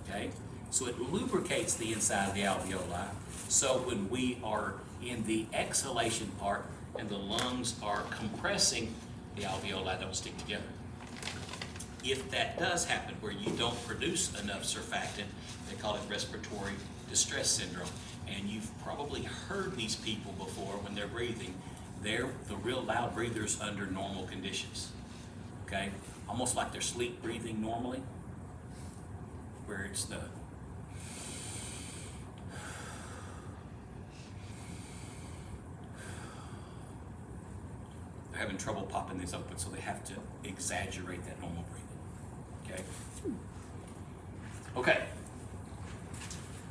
Okay? So it lubricates the inside of the alveoli. So when we are in the exhalation part and the lungs are compressing, the alveoli don't stick together. If that does happen, where you don't produce enough surfactant, they call it respiratory distress syndrome. And you've probably heard these people before when they're breathing. They're the real loud breathers under normal conditions. Okay? Almost like they're sleep breathing normally, where it's the they're having trouble popping these open, so they have to exaggerate that normal breathing. Okay? Okay.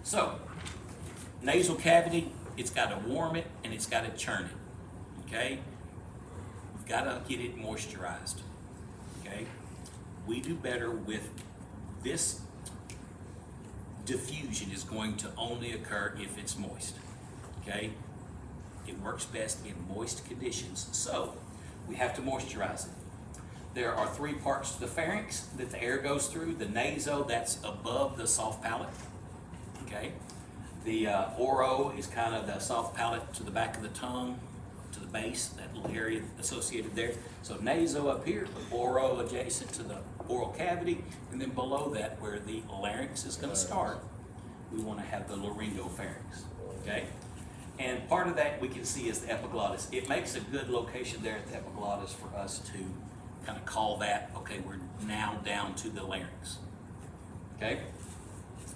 So, nasal cavity, it's got to warm it and it's got to churn it. Okay? We've got to get it moisturized. Okay? We do better with this. Diffusion is going to only occur if it's moist. Okay? It works best in moist conditions. So, we have to moisturize it. There are 3 parts to the pharynx that the air goes through. The naso, that's above the soft palate. Okay? The oro is kind of the soft palate to the back of the tongue, to the base, that little area associated there. So naso up here, oro adjacent to the oral cavity, and then below that, where the larynx is going to start, we want to have the laryngopharynx. Okay? And part of that we can see is the epiglottis. It makes a good location there at the epiglottis for us to kind of call that, okay, we're now down to the larynx. Okay?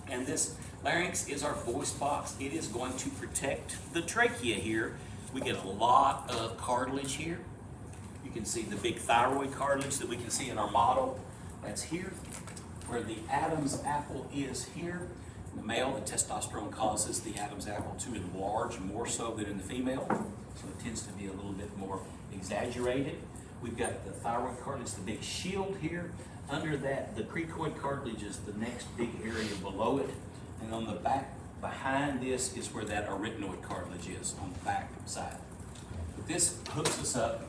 And this larynx is our voice box. It is going to protect the trachea here. We get a lot of cartilage here. You can see the big thyroid cartilage that we can see in our model. That's here. Where the Adam's apple is here. In the male, the testosterone causes the Adam's apple to enlarge more so than in the female. So it tends to be a little bit more exaggerated. We've got the thyroid cartilage, the big shield here. Under that, the cricoid cartilage is the next big area below it. And on the back, behind this is where that arytenoid cartilage is, on the back side. But this hooks us up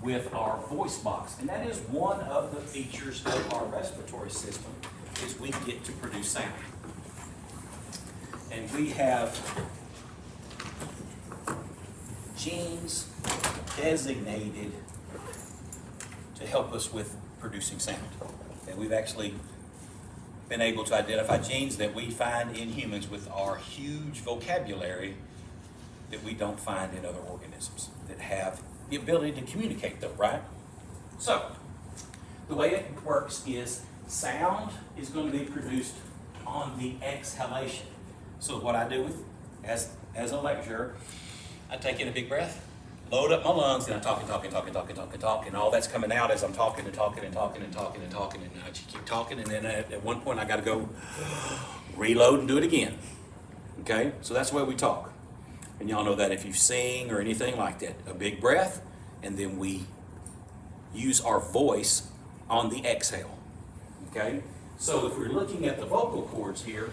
with our voice box. And that is one of the features of our respiratory system, is we get to produce sound. And we have genes designated to help us with producing sound. And we've actually been able to identify genes that we find in humans with our huge vocabulary that we don't find in other organisms that have the ability to communicate though, right? So, the way it works is sound is going to be produced on the exhalation. So what I do with, as a lecturer, I take in a big breath, load up my lungs, and I talk, and all that's coming out as I'm talking, and I just keep talking, and then at one point I got to go reload and do it again. Okay? So that's the way we talk. And y'all know that if you sing or anything like that, a big breath, and then we use our voice on the exhale. Okay? So if we're looking at the vocal cords here,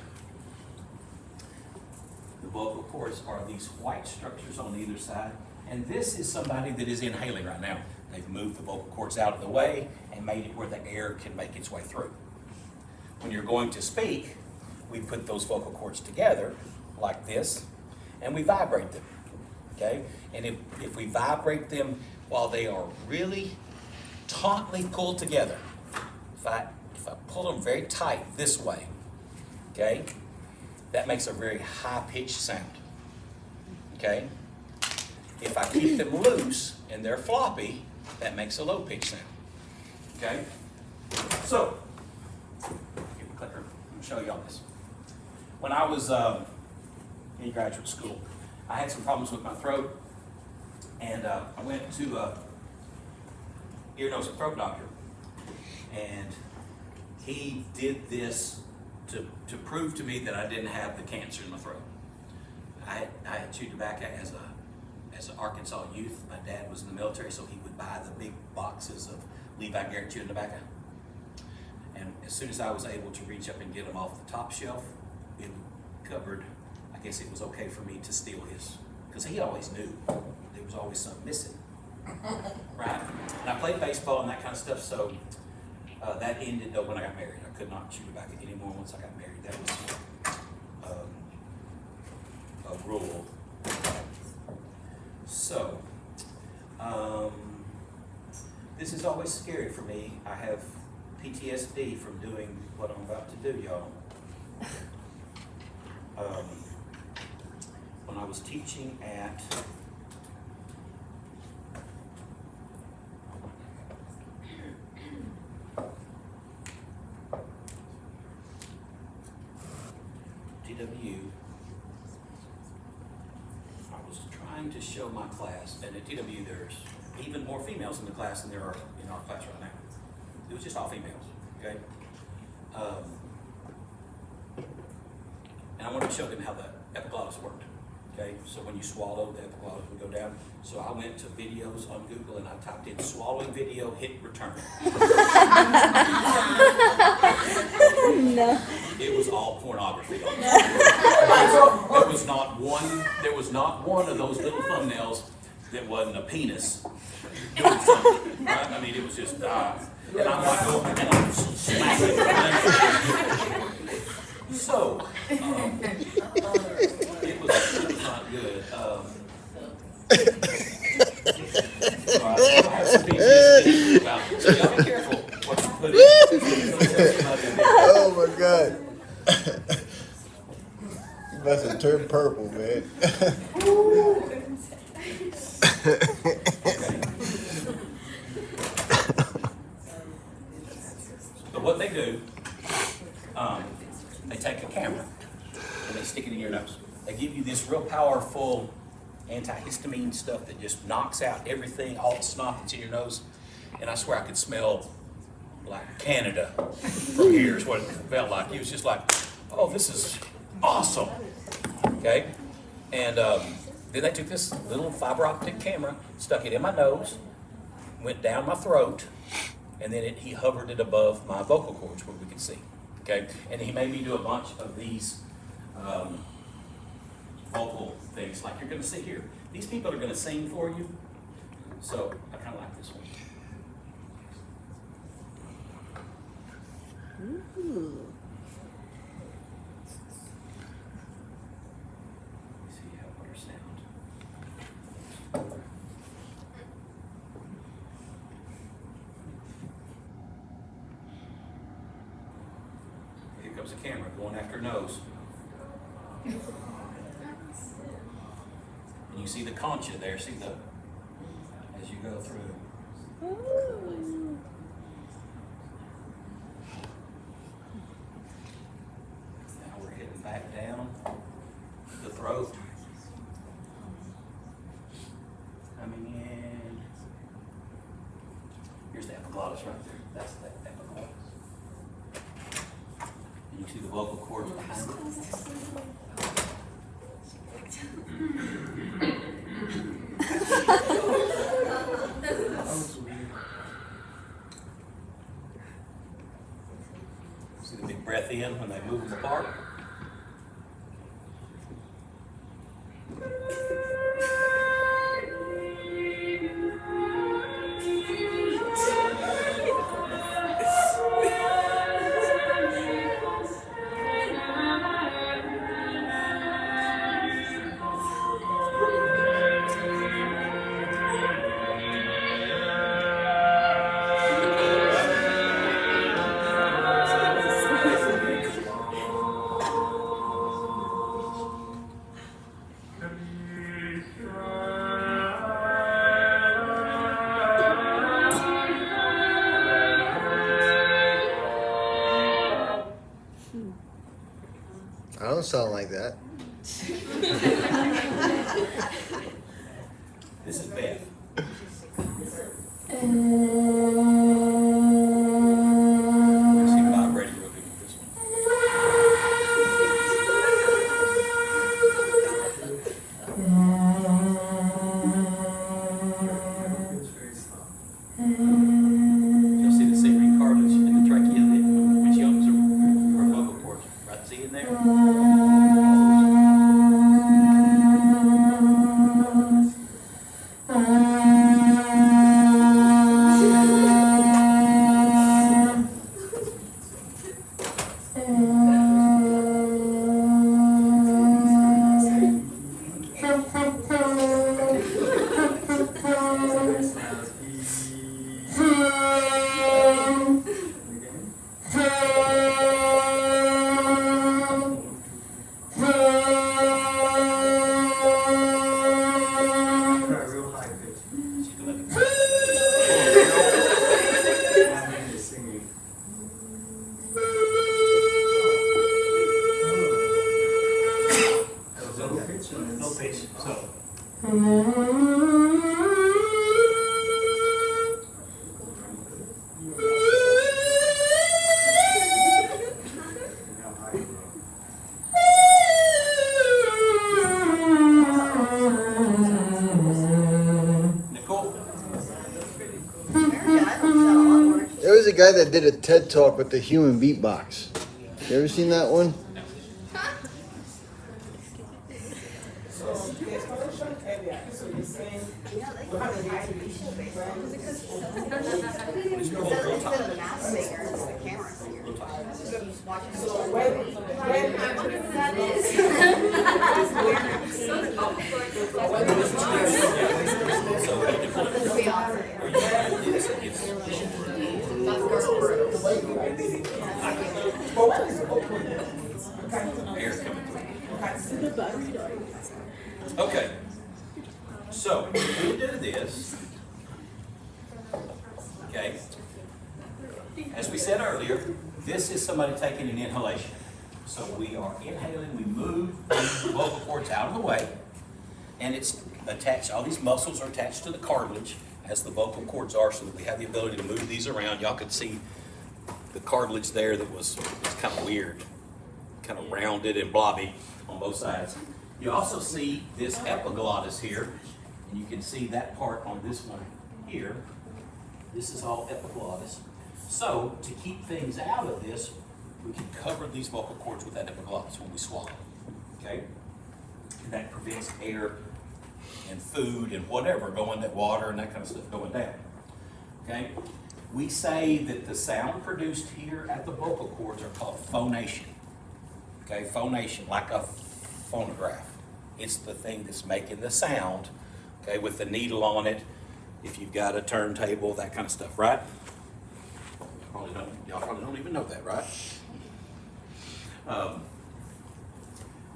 the vocal cords are these white structures on either side. And this is somebody that is inhaling right now. They've moved the vocal cords out of the way and made it where the air can make its way through. When you're going to speak, we put those vocal cords together like this, and we vibrate them, okay? And if we vibrate them while they are really tautly pulled together, if I pull them very tight this way, okay, that makes a very high-pitched sound, okay? If I keep them loose and they're floppy, that makes a low-pitched sound, okay? So, give me a clicker, I'll show y'all this. When I was in graduate school, I had some problems with my throat, and I went to a ear, nose, and throat doctor, and he did this to prove to me that I didn't have the cancer in my throat. I had chewed tobacco as an Arkansas youth. My dad was in the military, so he would buy the big boxes of Levi Garrett chewing tobacco. And as soon as I was able to reach up and get them off the top shelf, in the cupboard, I guess it was okay for me to steal his, because he always knew there was always something missing, right? And I played baseball and that kind of stuff, so that ended though when I got married. I could not chew tobacco anymore once I got married. That was a rule. So, this is always scary for me. I have PTSD from doing what I'm about to do, y'all. When I was teaching at TW, I was trying to show my class, and at TW there's even more females in the class than there are in our class right now. It was just all females, okay? And I wanted to show them how the epiglottis worked, okay? So when you swallow, the epiglottis would go down. So I went to videos on Google and I typed in swallowing video, hit return. No. It was all pornography. There was not one of those little thumbnails that wasn't a penis doing something, right? I mean, it was just, and I'm like, oh, and I'm smacking. So, it was not good. So I have some PTSD about it. So y'all be careful what you put in. Oh my God. You must have turned purple, man. So what they do, they take a camera and they stick it in your nose. They give you this real powerful antihistamine stuff that just knocks out everything, all the snot that's in your nose. And I swear I could smell like Canada from here is what it felt like. It was just like, oh, this is awesome. Okay? And then they took this little fiber optic camera, stuck it in my nose, went down my throat, and then he hovered it above my vocal cords where we could see. Okay? And he made me do a bunch of these vocal things like you're going to see here. These people are going to sing for you. So I kind of like this one. Ooh. See how her sound. Here comes the camera going after her nose. And you see the concha there, see the, as you go through. Ooh. Now we're hitting back down the throat. Coming in. Here's the epiglottis right there. That's the epiglottis. And you see the vocal cords behind it. See the big breath in when they move them apart? I don't sound like that. This is Beth. You see vibrating real good with this one. You'll see the C-ring cartilage in the trachea, which yokes are vocal cords. Right, see in there? No pitch, so. Nicole? There was a guy that did a TED Talk with the human beatbox. You ever seen that one? So the exploration area, so you're saying we have a high pitch So but when it's open, you can Air coming through. The battery died. Okay. So, when we do this, okay, as we said earlier, this is somebody taking an inhalation. So we are inhaling, we move the vocal cords out of the way, and it's attached, all these muscles are attached to the cartilage, as the vocal cords are, so that we have the ability to move these around. Y'all could see the cartilage there that was kind of weird, kind of rounded and blobby on both sides. You also see this epiglottis here, and you can see that part on this one here. This is all epiglottis. So to keep things out of this, we can cover these vocal cords with that epiglottis when we swallow, okay? And that prevents air and food and whatever going, that water and that kind of stuff going down, okay? We say that the sound produced here at the vocal cords are called phonation, okay? Phonation, like a phonograph. It's the thing that's making the sound, okay, with the needle on it, if you've got a turntable, that kind of stuff, right? Y'all probably don't even know that, right?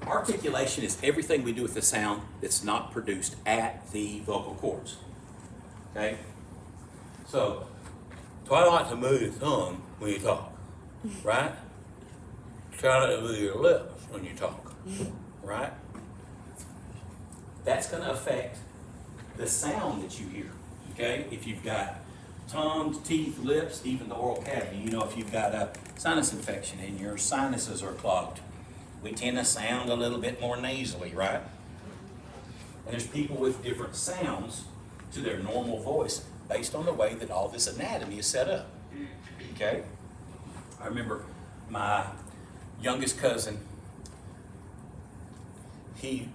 Articulation is everything we do with the sound that's not produced at the vocal cords, okay? So, try not to move your tongue when you talk, right? Try not to move your lips when you talk, right? That's going to affect the sound that you hear, okay? If you've got tongue, teeth, lips, even the oral cavity, you know, if you've got a sinus infection and your sinuses are clogged, we tend to sound a little bit more nasally, right? And there's people with different sounds to their normal voice based on the way that all this anatomy is set up, okay? I remember my youngest cousin, he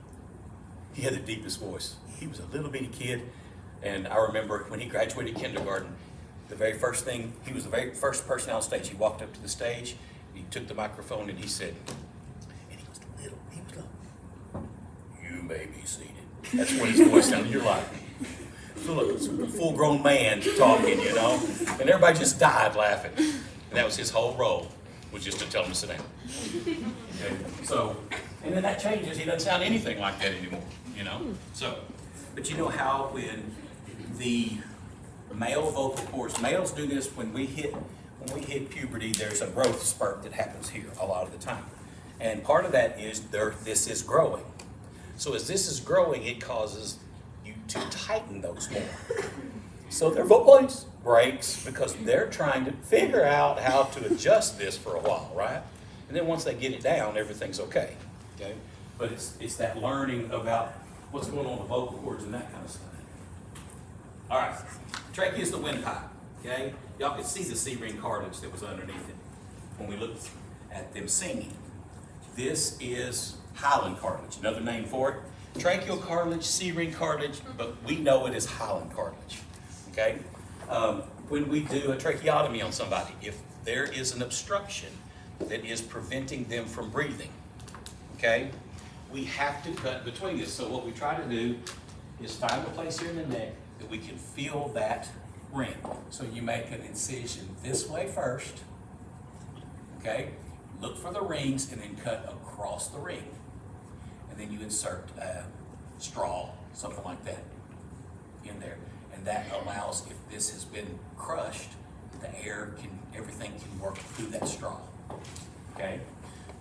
had the deepest voice. He was a little bitty kid, and I remember when he graduated kindergarten, the very first thing, he was the very first person on stage. He walked up to the stage, he took the microphone and he said, and he was little, "You may be seated." That's what his voice sounded. You're like, full-grown man talking, you know, and everybody just died laughing. And that was his whole role, was just to tell him to sit down. Okay, so, and then that changes. He doesn't sound anything like that anymore, you know. So, but you know how when the male vocal cords, males do this when we hit puberty, there's a growth spurt that happens here a lot of the time. And part of that is this is growing. So as this is growing, it causes you to tighten those more. So their voice breaks because they're trying to figure out how to adjust this for a while, right? And then once they get it down, everything's okay. Okay? But it's that learning about what's going on with vocal cords and that kind of stuff. All right, trachea is the windpipe. Okay, y'all could see the C-ring cartilage that was underneath it when we looked at them singing. This is hyaline cartilage, another name for it. Tracheal cartilage, C-ring cartilage, but we know it as hyaline cartilage. Okay, when we do a tracheotomy on somebody, if there is an obstruction that is preventing them from breathing, okay, we have to cut between this. So what we try to do is find a place here in the neck that we can feel that ring. So you make an incision this way first, okay? Look for the rings and then cut across the ring. And then you insert a straw, something like that, in there. And that allows, if this has been crushed, the air can, everything can work through that straw, okay?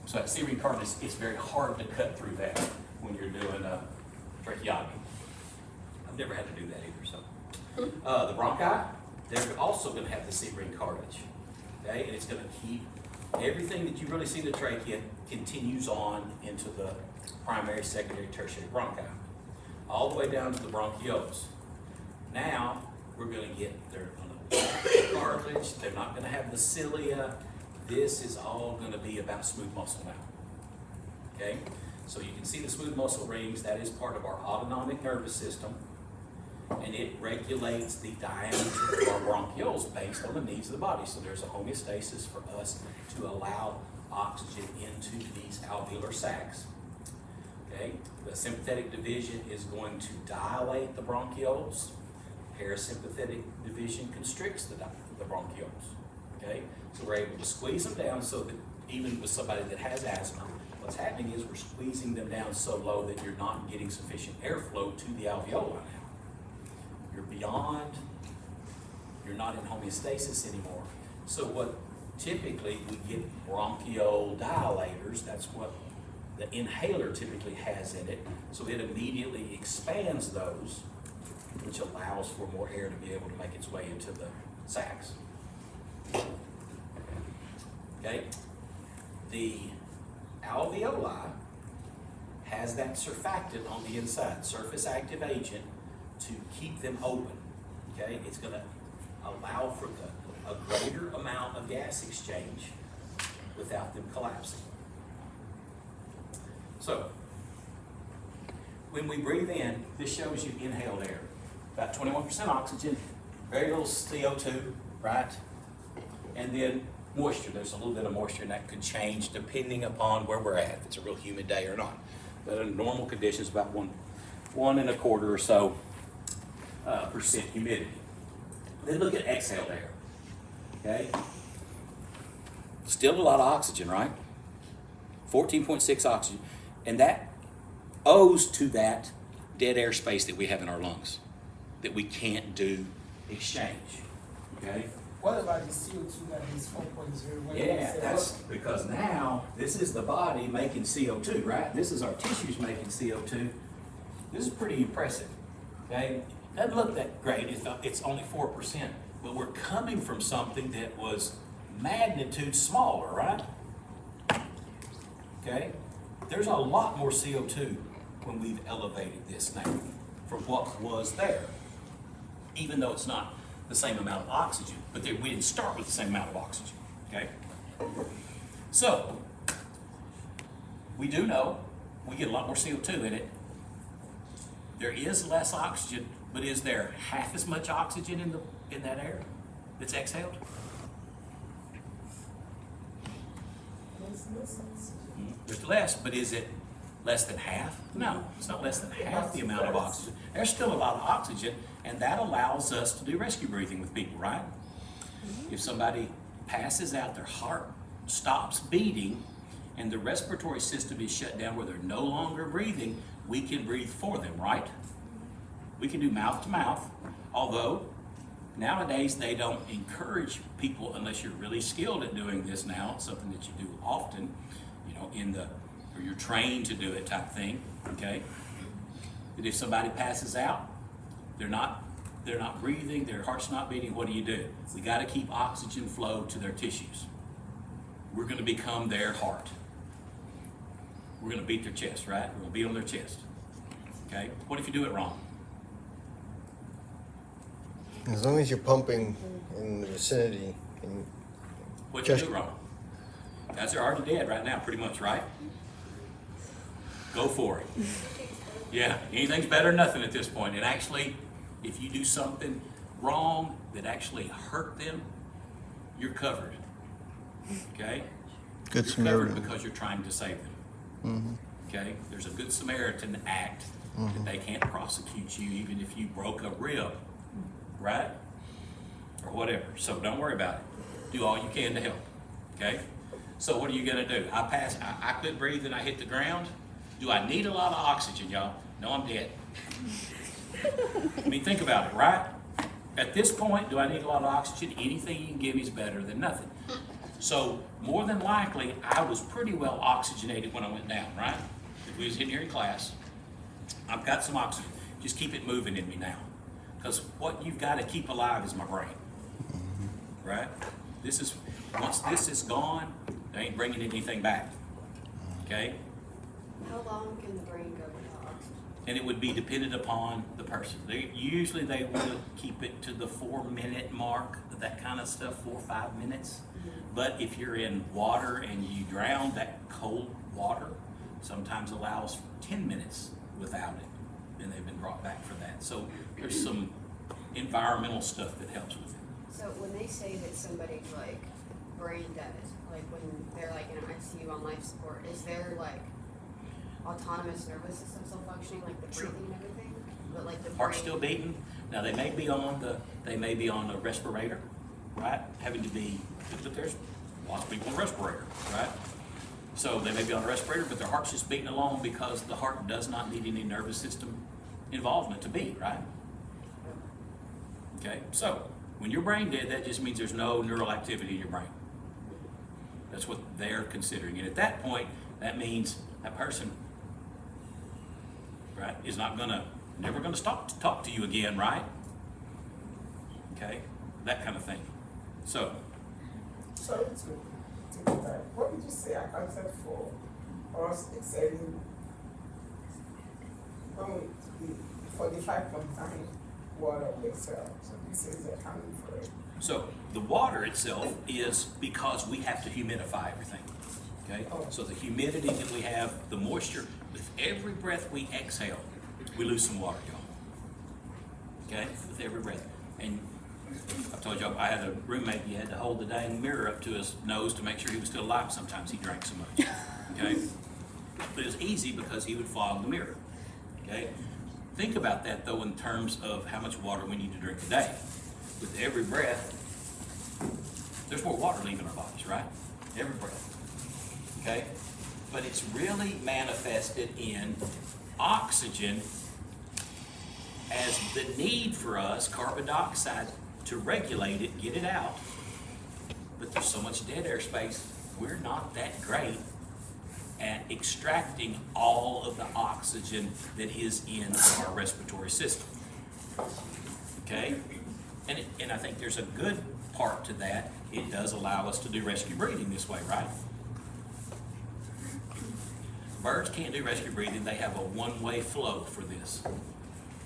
So that C-ring cartilage, it's very hard to cut through that when you're doing a tracheotomy. I've never had to do that either, so. The bronchi, they're also gonna have the C-ring cartilage, okay? And it's gonna keep everything that you really see in the trachea continues on into the primary, secondary, tertiary bronchi, all the way down to the bronchioles. Now, we're gonna get their cartilage, they're not gonna have the cilia. This is all gonna be about smooth muscle now, okay? So you can see the smooth muscle rings, that is part of our autonomic nervous system, and it regulates the diameter of our bronchioles based on the needs of the body. So there's a homeostasis for us to allow oxygen into these alveolar sacs, okay? The sympathetic division is going to dilate the bronchioles. Parasympathetic division constricts the bronchioles, okay? So we're able to squeeze them down so that even with somebody that has asthma, what's happening is we're squeezing them down so low that you're not getting sufficient airflow to the alveoli now. You're beyond, you're not in homeostasis anymore. So what typically we get bronchial dilators, that's what the inhaler typically has in it. So it immediately expands those, which allows for more air to be able to make its way into the sacs. Okay? The alveoli has that surfactant on the inside, surface active agent, to keep them open. Okay? It's going to allow for a greater amount of gas exchange without them collapsing. So, when we breathe in, this shows you inhaled air. About 21% oxygen, very little CO2, right? And then moisture. There's a little bit of moisture, and that could change depending upon where we're at, if it's a real humid day or not. But in normal conditions, about 1.25 or so % humidity. Then look at exhaled air. Okay? Still a lot of oxygen, right? 14.6 oxygen. And that owes to that dead air space that we have in our lungs, that we can't do exchange. Okay? What about the CO2 that is 4.0? Yeah, that's because now this is the body making CO2, right? This is our tissues making CO2. This is pretty impressive. Okay? Doesn't look that great. It's only 4%, but we're coming from something that was magnitude smaller, right? Okay? There's a lot more CO2 when we've elevated this now from what was there, even though it's not the same amount of oxygen, but we didn't start with the same amount of oxygen, okay? So, we do know we get a lot more CO2 in it. There is less oxygen, but is there half as much oxygen in that air that's exhaled? There's less, but is it less than half? No, it's not less than half the amount of oxygen. There's still a lot of oxygen, and that allows us to do rescue breathing with people, right? If somebody passes out, their heart stops beating, and the respiratory system is shut down where they're no longer breathing, we can breathe for them, right? We can do mouth to mouth, although nowadays they don't encourage people, unless you're really skilled at doing this now, it's something that you do often, you know, or you're trained to do it type thing, okay? That if somebody passes out, they're not breathing, their heart's not beating, what do? We gotta keep oxygen flow to their tissues. We're gonna become their heart. We're gonna beat their chest, right? We're gonna beat on their chest, okay? What if you do it wrong? As long as you're pumping in the vicinity, and What you do wrong? Guys are already dead right now, pretty much, right? Go for it. Yeah, anything's better than nothing at this point. And actually, if you do something wrong that actually hurt them, you're covered. Okay? Good You're Samaritan. covered because you're trying to save them. Okay? There's a Good Samaritan Act that they can't prosecute you even if you broke a rib, right? Or whatever. So don't worry about it. Do all you can to help. Okay? So what are you gonna do? I quit breathing, I hit the ground. Do I need a lot of oxygen, y'all? No, I'm dead. I mean, think about it, right? At this point, do I need a lot of oxygen? Anything you can give me is better than nothing. So more than likely, I was pretty well oxygenated when I went down, right? If we was in here in class, I've got some oxygen. Just keep it moving in me now. Because what you've got to keep alive is my brain, right? Once this is gone, they ain't bringing anything back, okay? How long can the brain go without oxygen? And it would be dependent upon the person. Usually they want to keep it to the 4-minute mark, that kind of stuff, 4 or 5 minutes. But if you're in water and you drown, that cold water sometimes allows 10 minutes without it, and they've been brought back for that. So there's some environmental stuff that helps with it. So when they say that somebody's like brain dead, like when they're like in an ICU on life support, is there like autonomous nervous system still functioning, like the Sure. breathing and everything? But like the Heart's brain, still beating. Now they may be on a respirator, right? But there's lots of people on a respirator, right? So they may be on a respirator, but their heart's just beating along because the heart does not need any nervous system involvement to beat, right? Okay, so when you're brain dead, that just means there's no neural activity in your brain. That's what they're considering. And at that point, that means that person, right, is never gonna stop to talk to you again, right? Okay, that kind of thing. So, Sorry to take that. What did you say accounted for us excelling when we, for the 5.9 water we excel? So this is accounting for it. So the water itself is because we have to humidify everything, okay? So the humidity that we have, the moisture, with every breath we exhale, we lose some water, y'all. Okay, with every breath. And I told y'all I had a roommate, he had to hold the dang mirror up to his nose to make sure he was still alive. Sometimes he drank so much, okay? But it was easy because he would fog the mirror, okay? Think about that though in terms of how much water we need to drink a day. With every breath, there's more water leaving our bodies, right? Every breath, okay? But it's really manifested in oxygen as the need for us, carbon dioxide, to regulate it, get it out. But there's so much dead air space, we're not that great at extracting all of the oxygen that is in our respiratory system. Okay? And I think there's a good part to that. It does allow us to do rescue breathing this way, right? Birds can't do rescue breathing. They have a one-way flow for this.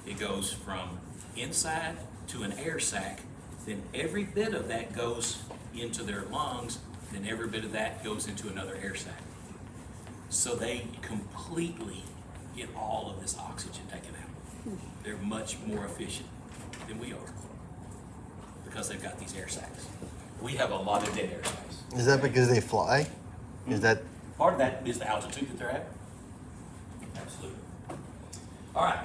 It goes from inside to an air sac, then every bit of that goes into their lungs, then every bit of that goes into another air sac. So they completely get all of this oxygen taken out. They're much more efficient than we are because they've got these air sacs. We have a lot of dead air space. Is that because they fly? Is that Part of that is the altitude that they're at. Absolutely. All right.